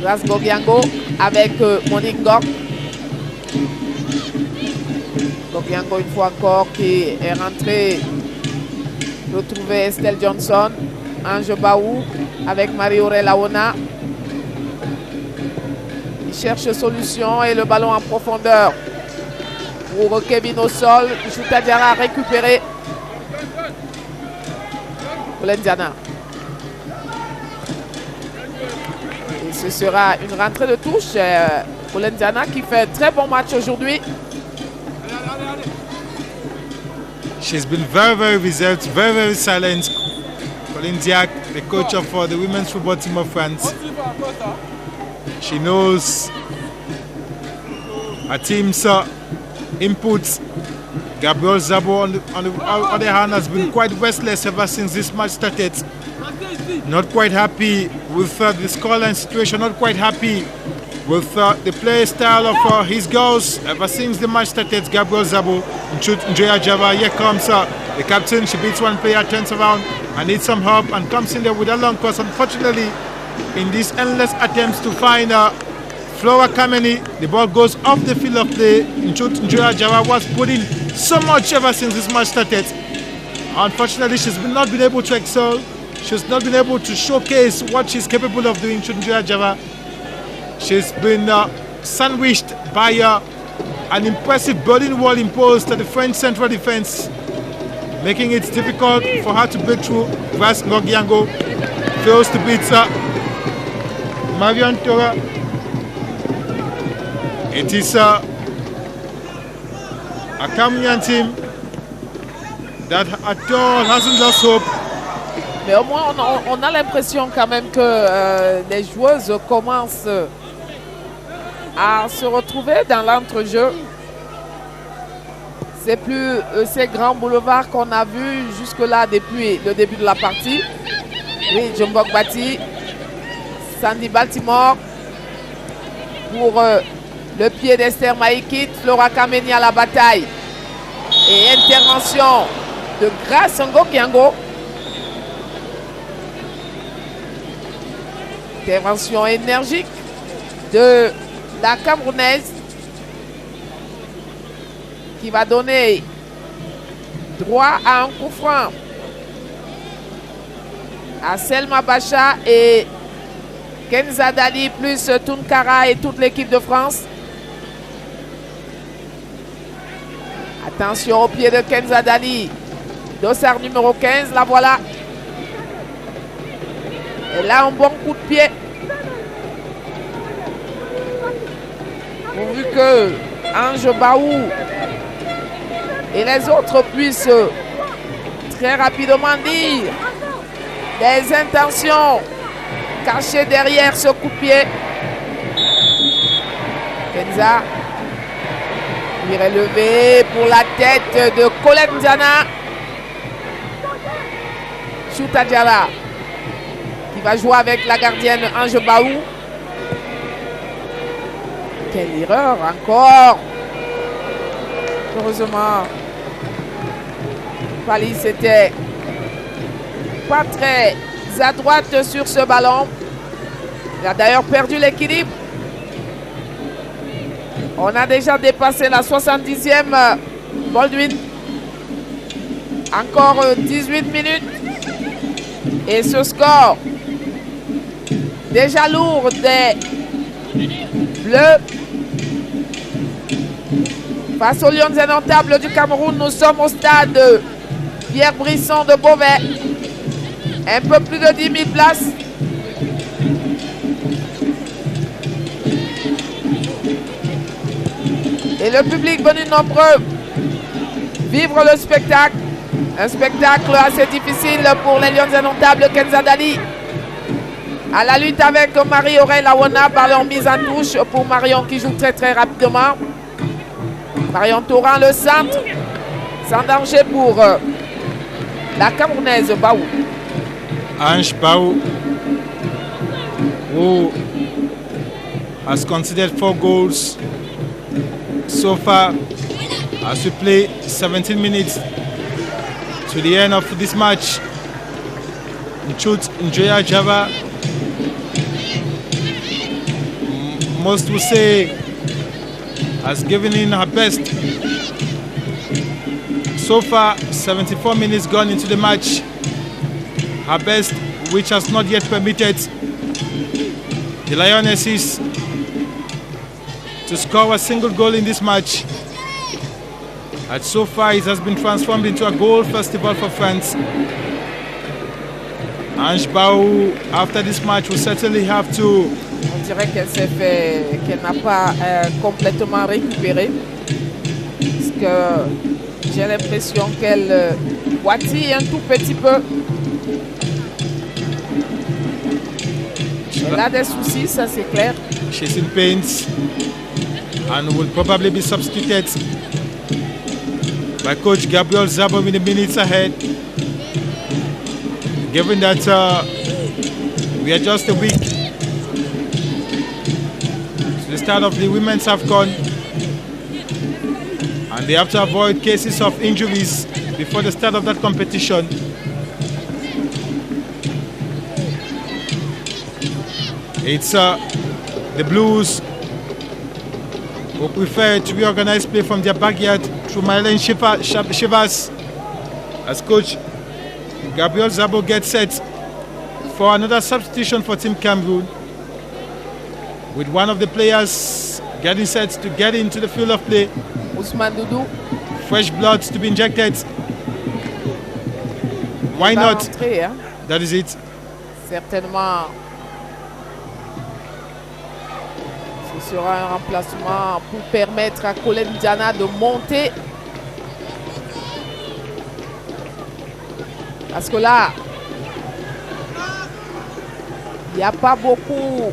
Grâce Gogiango avec Monique Gok. Gogiango une fois encore qui est rentré retrouver Estelle Johnson. Ange Baou avec Marie-Aurèle Laona. Il cherche solution et le ballon en profondeur. Pour Kevin au sol, Chouta Diarra récupéré. Pour l'Indiana. Et ce sera une rentrée de touche pour l'Indiana qui fait un très bon match aujourd'hui. She's been very reserved, very silent. Colin Diack, the coach of the women's football team of France. She knows her team's inputs. Gabriel Zabo on the other hand has been quite restless ever since this match started. Not quite happy with the scoreline situation, not quite happy with the play style of his girls ever since the match started. Gabriel Zabo, Njoya Java, here comes the captain. She beats one player, turns around and needs some help and comes in there with a long cross. Unfortunately, in these endless attempts to find Flora Kameni, the ball goes off the field of play. Njoya Java was putting so much ever since this match started. Unfortunately, she's not been able to excel. She's not been able to showcase what she's capable of doing. Njoya Java. She's been sandwiched by an impressive Berlin wall imposed at the French central defense, making it difficult for her to break through. Vas Gogiango fails to beat Marion Tora. It is a Cameroonian team that at all hasn't lost hope. Mais au moins, on a l'impression quand même que les joueuses commencent à se retrouver dans l'entrejeu. C'est plus ces grands boulevards qu'on a vus jusque-là depuis le début de la partie. Oui, Jumbok Bati, Sandy Baltimore pour le pied d'Esther Maïkit, Flora Kameni à la bataille. Et intervention de Grace Ngokiango. Intervention énergique de la Camerounaise qui va donner droit à un coup franc à Selma Bacha et Kenza Dali plus Tunkara et toute l'équipe de France. Attention au pied de Kenza Dali. Dossard numéro 15, la voilà. Et là, un bon coup de pied. Pourvu que Ange Baou et les autres puissent très rapidement dire des intentions cachées derrière ce coup de pied. Kenza, il est levé pour la tête de Colette Diana. Chouta Diarra qui va jouer avec la gardienne Ange Baou. Quelle erreur encore. Heureusement, Pali c'était pas très adroite sur ce ballon. Il a d'ailleurs perdu l'équilibre. On a déjà dépassé la 70e. Baldwin. Encore 18 minutes. Et ce score déjà lourd des Bleus. Face aux Lions indomptables du Cameroun, nous sommes au stade Pierre Brisson de Beauvais. Un peu plus de 10 000 places. Et le public venu nombreux vivre le spectacle. Un spectacle assez difficile pour les Lions indomptables. Kenza Dali à la lutte avec Marie-Aurèle Awana par leur mise en touche pour Marion qui joue très très rapidement. Marion Tauran, le centre, sans danger pour la Camerounaise Baou. Ange Baou, who has considered 4 goals so far as we play 17 minutes to the end of this match. Njoya Java, most will say, has given in her best. So far, 74 minutes gone into the match. Her best, which has not yet permitted the Lionesses to score a single goal in this match. And so far, it has been transformed into a goal festival for France. Ange Baou, after this match, will certainly have to. On dirait qu'elle n'a pas complètement récupéré. Parce que j'ai l'impression qu'elle boitille un tout petit peu. Elle a des soucis, ça c'est clair. She's in pains and will probably be substituted by Coach Gabriel Zabo in the minutes ahead. Given that we are just a week to the start of the Women's AFCON and they have to avoid cases of injuries before the start of that competition. It's the Blues who prefer to reorganize play from their backyard through Marlene Shivas as Coach Gabriel Zabo gets set for another substitution for Team Cameroon, with one of the players getting set to get into the field of play. Ousmane Doudou. Fresh blood to be injected. Why not? Rentrer, hein? That is it. Certainement. Ce sera un remplacement pour permettre à Colette Diana de monter. Parce que là, il n'y a pas beaucoup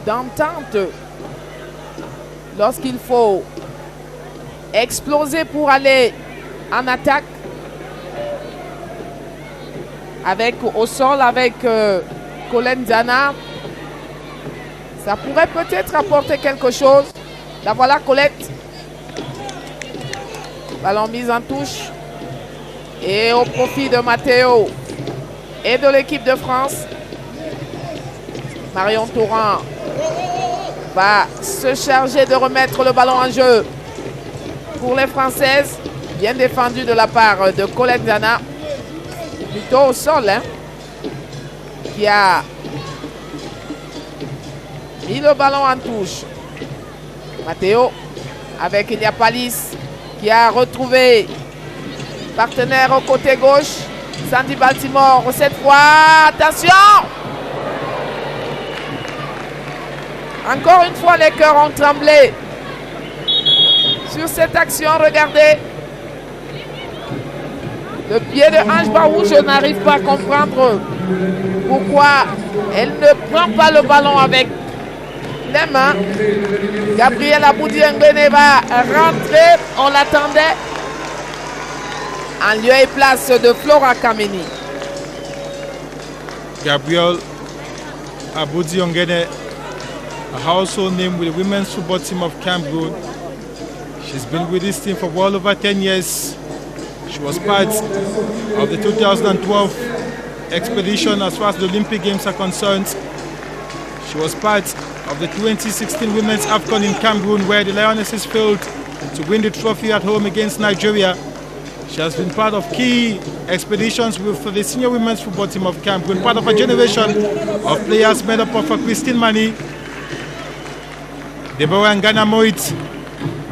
d'entente lorsqu'il faut exploser pour aller en attaque. Avec au sol, avec Colette Diana. Ça pourrait peut-être apporter quelque chose. La voilà Colette. Ballon mis en touche. Et au profit de Matteo et de l'équipe de France. Marion Tauran va se charger de remettre le ballon en jeu pour les Françaises. Bien défendu de la part de Colette Diana. Plutôt au sol, hein, qui a mis le ballon en touche. Matteo avec Iliapalis qui a retrouvé partenaire au côté gauche. Sandy Baltimore cette fois. Attention! Encore une fois, les cœurs ont tremblé sur cette action. Regardez. Le pied de Ange Baou, je n'arrive pas à comprendre pourquoi elle ne prend pas le ballon avec les mains. Gabriel Aboudi-Nguene va rentrer. On l'attendait. En lieu et place de Flora Kameni. Gabriel Aboudi-Nguene, a household name with the women's football team of Cameroon. She's been with this team for well over 10 years. She was part of the 2012 expedition as far as the Olympic Games are concerned. She was part of the 2016 Women's AFCON in Cameroon, where the Lionesses failed to win the trophy at home against Nigeria. She has been part of key expeditions with the senior women's football team of Cameroon, part of a generation of players made up of Christine Mani, Deborah Ngana Moit,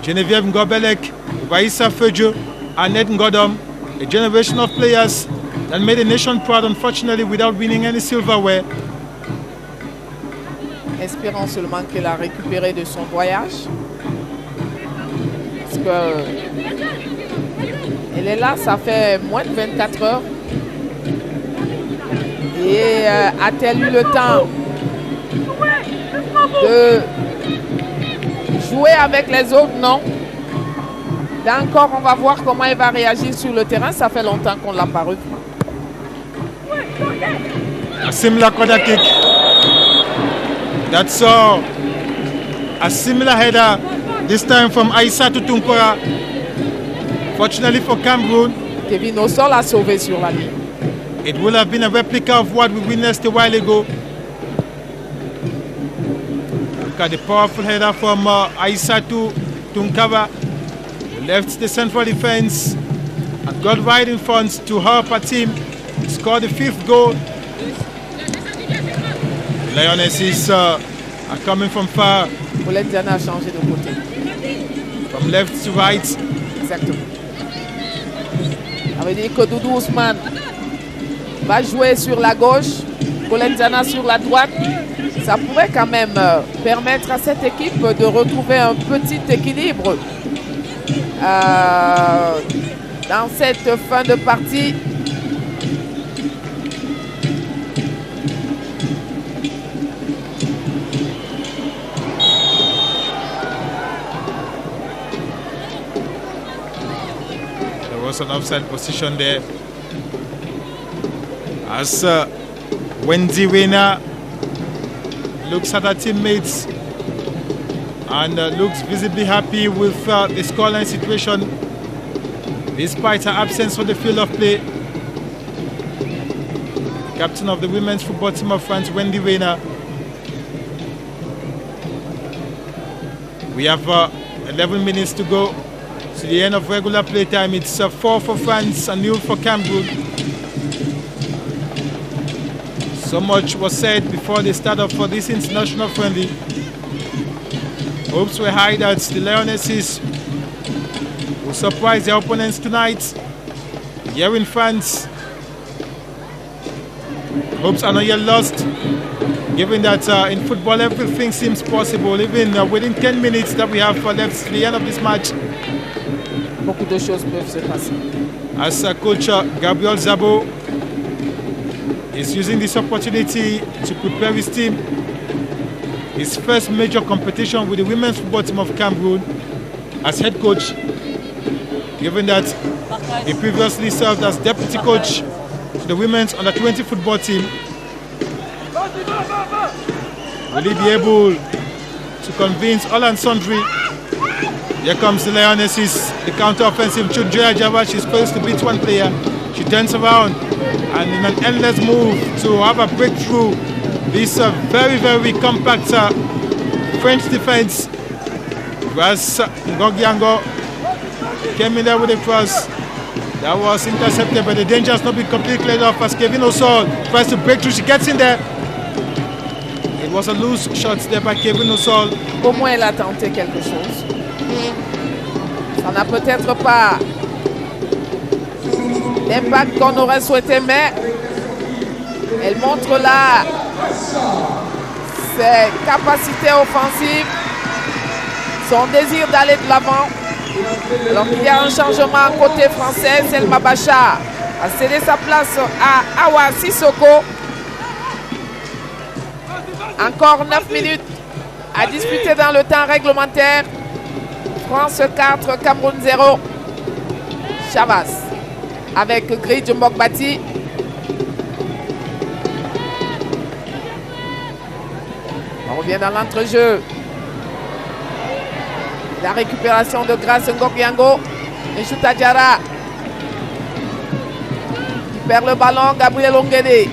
Geneviève Ngobelek, Vaissa Fejo, Annette Ngodom, a generation of players that made the nation proud, unfortunately, without winning any silverware. Espérons seulement qu'elle a récupéré de son voyage. Parce que elle est là, ça fait moins de 24 heures. Et a-t-elle eu le temps de jouer avec les autres? Non. Là encore, on va voir comment elle va réagir sur le terrain. Ça fait longtemps qu'on ne l'a pas revu. A similar corner kick. That's a similar header, this time from Aïssatou Tunkora. Fortunately for Cameroon, Kevin Ossol a sauvé sur la ligne. it will have been a replica of what we witnessed a while ago. Look at the powerful header from Aïssatou Tunkara, who left the central defense and got right in front to help her team score the 5th goal. Lionesses are coming from far. Paulette Diana a changé de côté. From left to right. Exactement. Ça veut dire que Doudou Ousmane va jouer sur la gauche, Paulette Diana sur la droite. Ça pourrait quand même permettre à cette équipe de retrouver un petit équilibre dans cette fin de partie. An offside position there as Wendy Wena looks at her teammates and looks visibly happy with the scoreline situation despite her absence from the field of play. Captain of the women's football team of France, Wendy Wena. We have 11 minutes to go to the end of regular play time. It's 4 for France and 0 for Cameroon. So much was said before the start of this international friendly. Hopes were high that the Lionesses will surprise their opponents tonight here in France. Hopes are not yet lost, given that in football everything seems possible, even within 10 minutes that we have left to the end of this match. Beaucoup de choses peuvent se passer. As coach Gabriel Zabo is using this opportunity to prepare his team, his first major competition with the women's football team of Cameroon as head coach, given that he previously served as deputy coach to the women's under-20 football team. Will he be able to convince all and sundry? Here comes the Lionesses, the counter-offensive. Chudjoya Java, she's supposed to beat one player. She turns around and in an endless move to have a breakthrough. This very, very compact French defense. Whereas Ngogyango came in there with a cross. That was intercepted, but the danger has not been completely cleared off as Kevin Ossol tries to break through. She gets in there. It was a loose shot there by Kevin Ossol. Au moins, elle a tenté quelque chose. Ça n'a peut-être pas l'impact qu'on aurait souhaité, mais elle montre là ses capacités offensives, son désir d'aller de l'avant. Alors il y a un changement côté français. Selma Bacha a cédé sa place à Awa Sissoko. Encore 9 minutes à disputer dans le temps réglementaire. France 4, Cameroun 0. Chavas avec Gridge Mokbati. On revient dans l'entrejeu. La récupération de Grace Ngogyango. Et Chouta Diarra. Il perd le ballon. Gabriel Ongede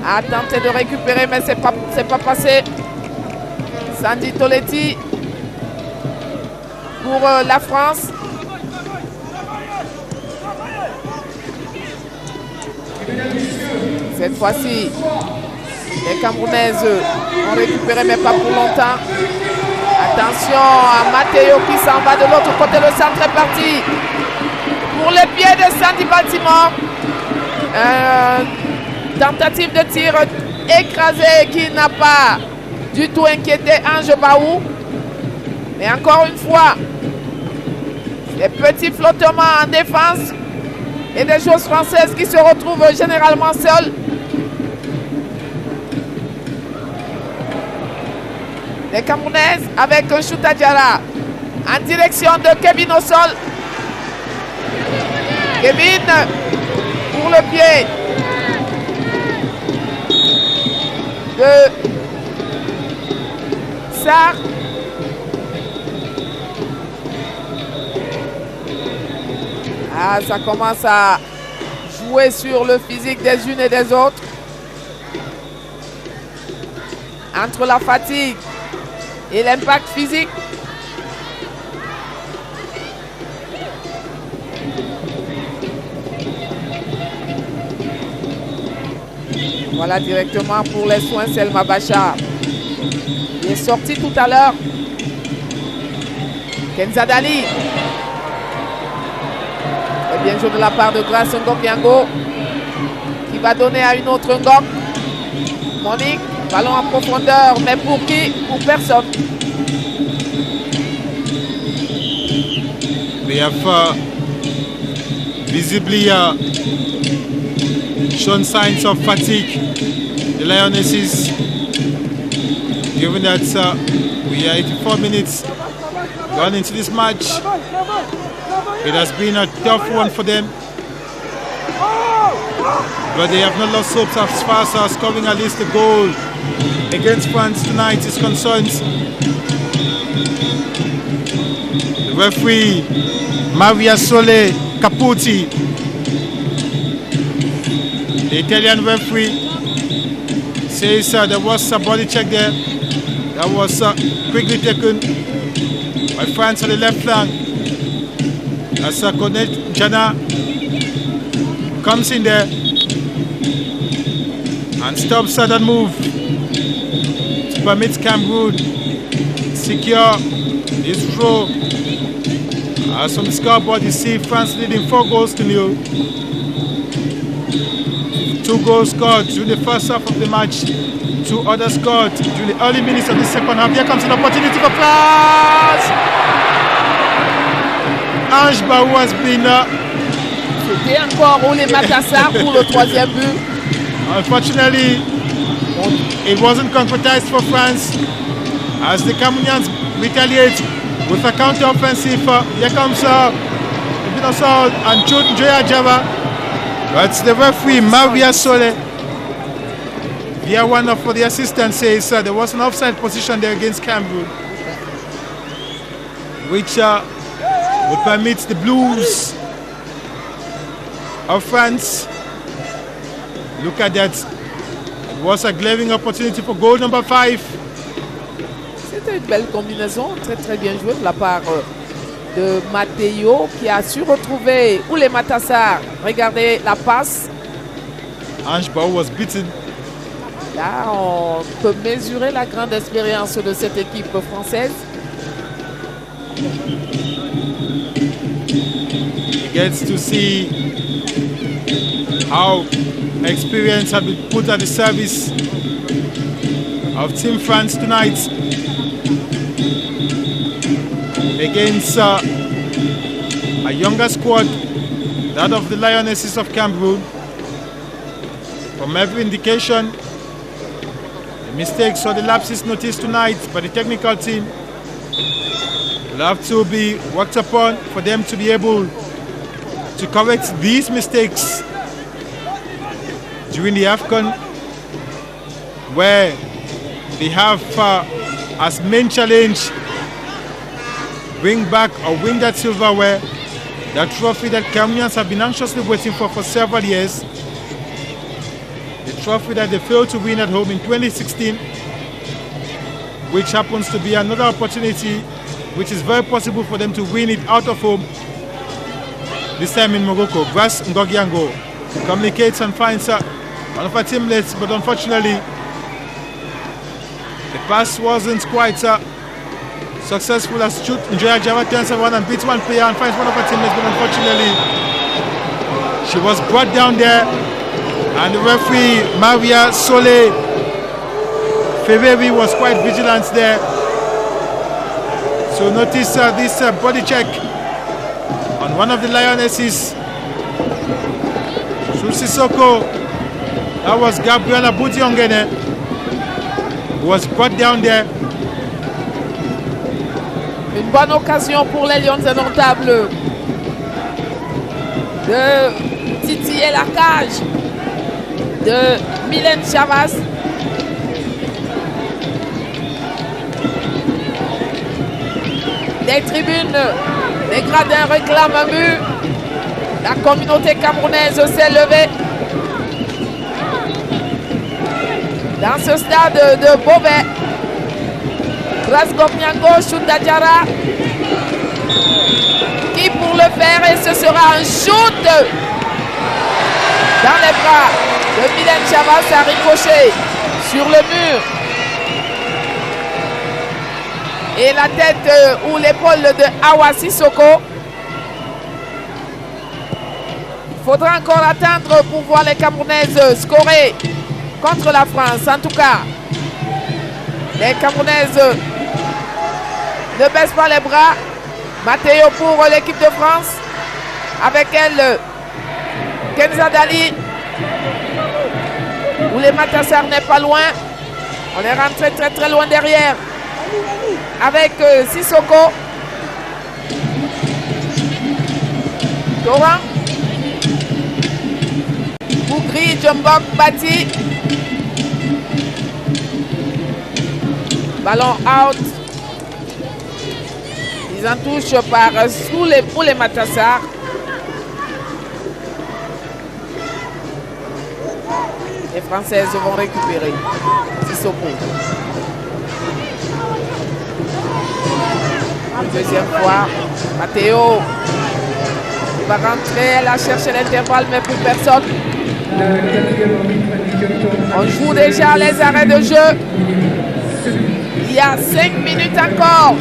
a tenté de récupérer, mais c'est pas passé. Sandy Toletti pour la France. Cette fois-ci, les Camerounaises ont récupéré, mais pas pour longtemps. Attention à Matteo qui s'en va de l'autre côté. Le centre est parti pour les pieds de Sandy Baltimore. Tentative de tir écrasée qui n'a pas du tout inquiété Ange Baou. Mais encore une fois, des petits flottements en défense et des joueuses françaises qui se retrouvent généralement seules. Les Camerounaises avec un shoot à Diarra en direction de Kevin au sol. Kevin pour le pied de Sarr. Ah, ça commence à jouer sur le physique des unes et des autres. Entre la fatigue et l'impact physique. Voilà directement pour les soins Selma Bachar. Il est sorti tout à l'heure. Kenza Dali. Et bien joué de la part de Grace Ngok Yango. Qui va donner à une autre Ngok. Monique. Ballon en profondeur, mais pour qui? Pour personne. They have visibly shown signs of fatigue. The Lionesses, given that we are 84 minutes gone into this match, it has been a tough one for them. But they have not lost hope as far as scoring at least a goal against France tonight is concerned. The referee, Maria Sole Caputi, the Italian referee, says there was a body check there that was quickly taken by France on the left flank. As Cornet Jana comes in there and stops that move to permit Cameroon secure this draw. As on the scoreboard you see France leading 4-0. 2 goals scored during the first half of the match, 2 others scored during the early minutes of the second half. Here comes an opportunity for France. Ange Baou has been C'était encore Ole Makassar pour le troisième but. Unfortunately, it wasn't concretized for France as the Cameroonians retaliate with a counter-offensive. Here comes Binoso and Joya Java. But the referee, Maria Sole, via one of the assistants, says there was an offside position there against Cameroon, which would permit the Blues of France. Look at that. It was a glaring opportunity for goal number 5. C'était une belle combinaison, très bien jouée de la part de Matteo qui a su retrouver Ole Makassar. Regardez la passe. Ange Baou was beaten. Là, on peut mesurer la grande expérience de cette équipe française. He gets to see how experience has been put at the service of Team France tonight against a younger squad, that of the Lionesses of Cameroon. From every indication, the mistakes or the lapses noticed tonight by the technical team will have to be worked upon for them to be able to correct these mistakes during the AFCON, where they have as main challenge bring back or win that silverware, that trophy that Cameroonians have been anxiously waiting for several years, the trophy that they failed to win at home in 2016, which happens to be another opportunity which is very possible for them to win it out of home, this time in Morocco. Grace Ngok Yango communicates and finds one of our teammates, but unfortunately, the pass wasn't quite successful as Njoya Java turns around and beats one player and finds one of her teammates, but unfortunately she was brought down there, and the referee Maria Sole Ferreri was quite vigilant there. So notice this body check on one of the Lionesses, Sissoko. That was Gabriela Boudiongene, who was brought down there. Une bonne occasion pour les Lions indomptables de titiller la cage de Mylène Chavas. Des tribunes, des gradins réclament un but. La communauté camerounaise s'est levée. Dans ce stade de Beauvais, Rasgovniango Choudadjara qui pour le faire, et ce sera un shoot dans les bras de Mylène Chavas à ricocher sur le mur. Et la tête ou l'épaule de Awa Sissoko. Il faudra encore attendre pour voir les Camerounaises scorer contre la France. En tout cas, les Camerounaises ne baissent pas les bras. Matteo pour l'équipe de France. Avec elle, Kenza Dali. Où les Matassar n'est pas loin. On est rentré très très loin derrière. Avec Sissoko. Doran. Bougri, Djombok, Bati. Ballon out. Ils en touchent par pour les Matassar. Les Françaises vont récupérer Sissoko. Une deuxième fois, Matteo va rentrer, elle a cherché l'intervalle, mais pour personne. On joue déjà les arrêts de jeu. Il y a 5 minutes encore.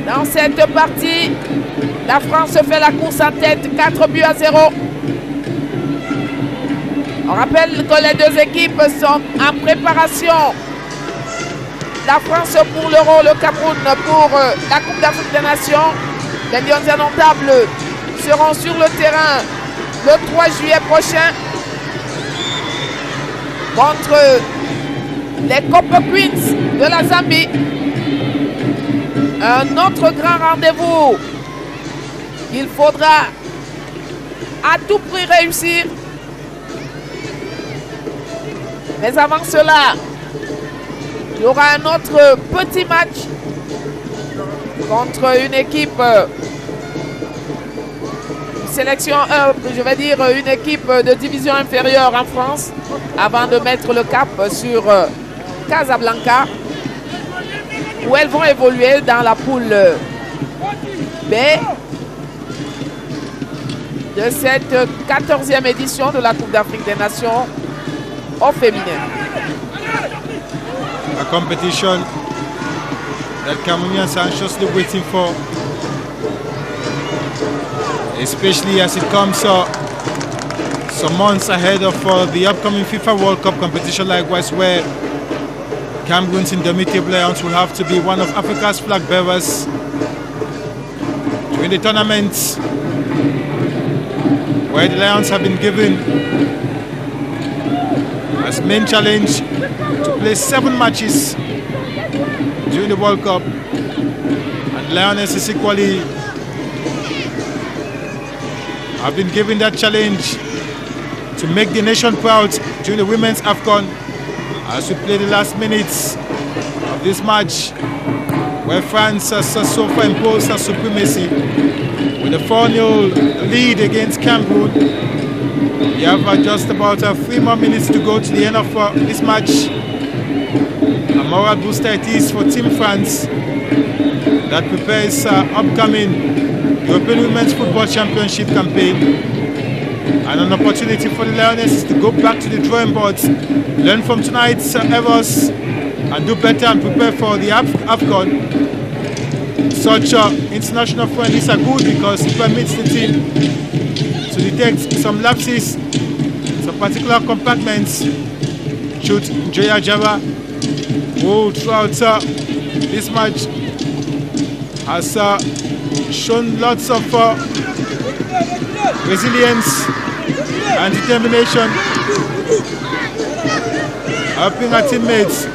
Dans cette partie, la France fait la course en tête, 4-0. On rappelle que les deux équipes sont en préparation. La France pour l'Euro, le Cameroun pour la Coupe d'Afrique des Nations. Les Lions indomptables seront sur le terrain le 3 juillet prochain contre les Copper Queens de la Zambie. Un autre grand rendez-vous qu'il faudra à tout prix réussir. Mais avant cela, il y aura un autre petit match contre une équipe, sélection, je vais dire une équipe de division inférieure en France, avant de mettre le cap sur Casablanca, où elles vont évoluer dans la poule B de cette 14e édition de la Coupe d'Afrique des Nations au féminin. A competition that Cameroonians are anxiously waiting for, especially as it comes some months ahead of the upcoming FIFA World Cup competition, likewise, where Cameroon's indomitable Lions will have to be one of Africa's flag bearers during the tournaments, where the Lions have been given as main challenge to play 7 matches during the World Cup, and Lionesses equally have been given that challenge to make the nation proud during the Women's AFCON, as we play the last minutes of this match, where France has so far imposed her supremacy with a 4-0 lead against Cameroon. We have just about 3 more minutes to go to the end of this match. A moral booster it is for Team France that prepares upcoming European Women's Football Championship campaign. And an opportunity for the Lionesses to go back to the drawing boards, learn from tonight's errors, and do better and prepare for the AFCON. Such international friendlies are good because it permits the team to detect some lapses, some particular compartments. Shoot Njoya Ajava, who throughout this match has shown lots of resilience and determination, helping our teammates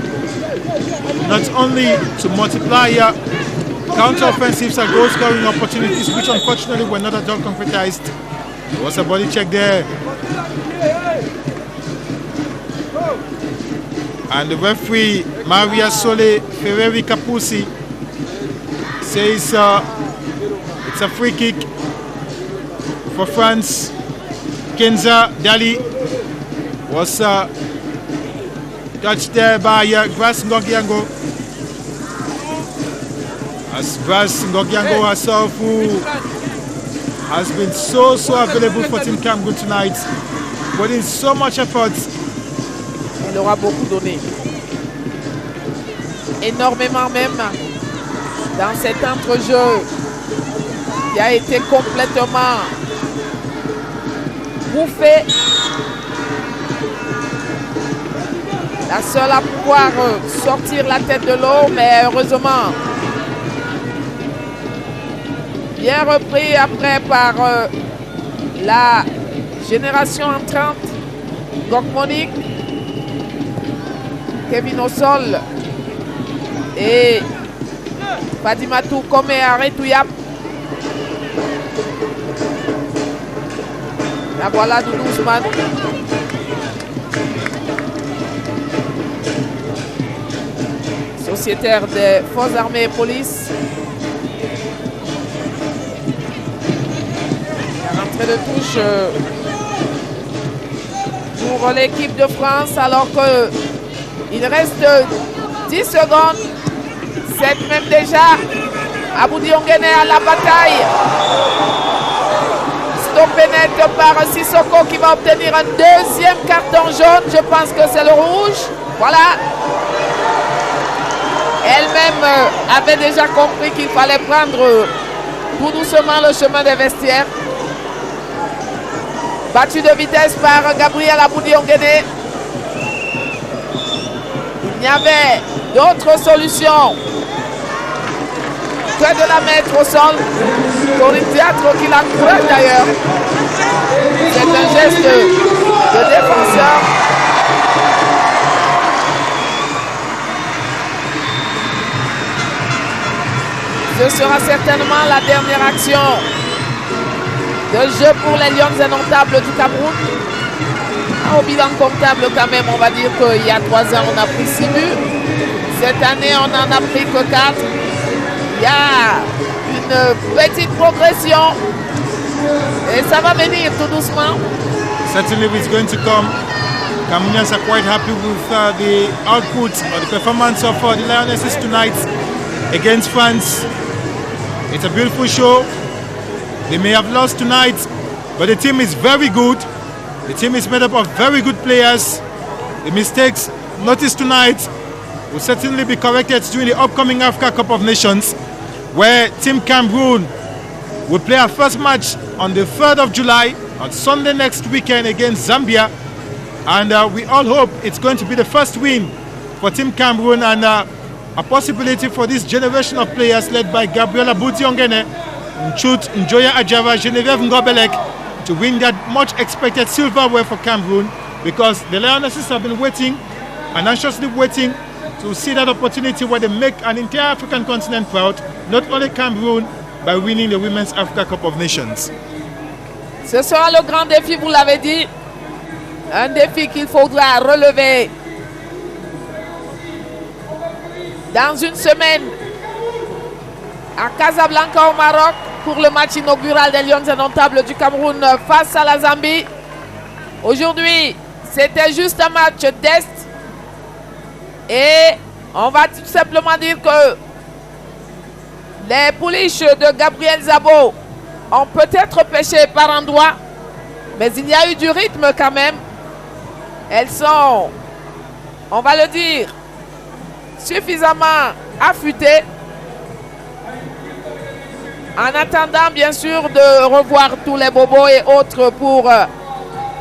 not only to multiply counter-offensives and goal-scoring opportunities, which unfortunately were not at all concretized. There was a body check there. And the referee, Maria Sole Ferreri Capusi, says it's a free kick for France. Kenza Dali was touched there by Grace Ngogiango. As Grace Ngogiango herself, who has been so available for Team Cameroon tonight, putting so much effort. Elle aura beaucoup donné. Énormément même dans cet entrejeu qui a été complètement bouffé. La seule à pouvoir sortir la tête de l'eau, mais heureusement bien repris après par la génération entrante. Gokmonique, Kevin au sol et Fadimatou Kome Aretouya. La voilà Doudou Ousmane. Sociétaire des forces armées et police. La rentrée de touche pour l'équipe de France alors que il reste 10 secondes. C'est même déjà Aboudi Ongene à la bataille. Stoppé net par Sissoko qui va obtenir un deuxième carton jaune. Je pense que c'est le rouge. Voilà. Elle-même avait déjà compris qu'il fallait prendre tout doucement le chemin des vestiaires. Battu de vitesse par Gabriel Aboudi Ongene. Il n'y avait d'autre solution que de la mettre au sol. Corinne Théâtre qui l'encourage d'ailleurs. C'est un geste de défenseur. Ce sera certainement la dernière action de jeu pour les Lions indomptables du Cameroun. Au bilan comptable quand même, on va dire qu'il y a 3 ans on a pris 6 buts. Cette année on n'en a pris que 4. Il y a une petite progression et ça va venir tout doucement. Certainly it's going to come. Cameroonians are quite happy with the output or the performance of the Lionesses tonight against France. It's a beautiful show. They may have lost tonight, but the team is very good. The team is made up of very good players. The mistakes noticed tonight will certainly be corrected during the upcoming Africa Cup of Nations, where Team Cameroon will play our first match on the 3rd of July, on Sunday next weekend against Zambia. And we all hope it's going to be the first win for Team Cameroon and a possibility for this generation of players led by Gabriel Aboudi Ongene, Nchut Njoya Ajava, Geneviève Ngobelek, to win that much expected silverware for Cameroon, because the Lionesses have been waiting and anxiously waiting to see that opportunity where they make an entire African continent proud, not only Cameroon, by winning the Women's Africa Cup of Nations. Ce sera le grand défi, vous l'avez dit, un défi qu'il faudra relever dans une semaine à Casablanca au Maroc pour le match inaugural des Lions indomptables du Cameroun face à la Zambie. Aujourd'hui, c'était juste un match test et on va tout simplement dire que les pouliches de Gabriel Zabo ont peut-être pêché par endroits, Mais il y a eu du rythme quand même. Elles sont, on va le dire, suffisamment affûtées. En attendant, bien sûr, de revoir tous les bobos et autres pour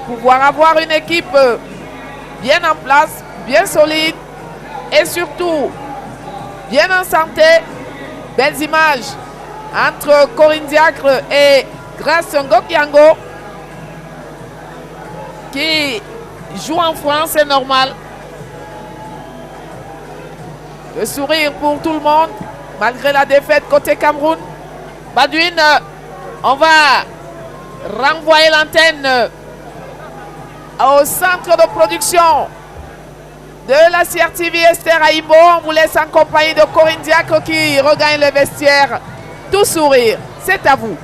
pouvoir avoir une équipe bien en place, bien solide et surtout bien en santé. Belles images entre Corinne Diacre et Grace Ngokiango qui joue en France, c'est normal. Le sourire pour tout le monde malgré la défaite côté Cameroun. Badouine, on va renvoyer l'antenne au centre de production de la CRTV Esther Aïbo. On vous laisse en compagnie de Corinne Diacre qui regagne les vestiaires tout sourire. C'est à vous.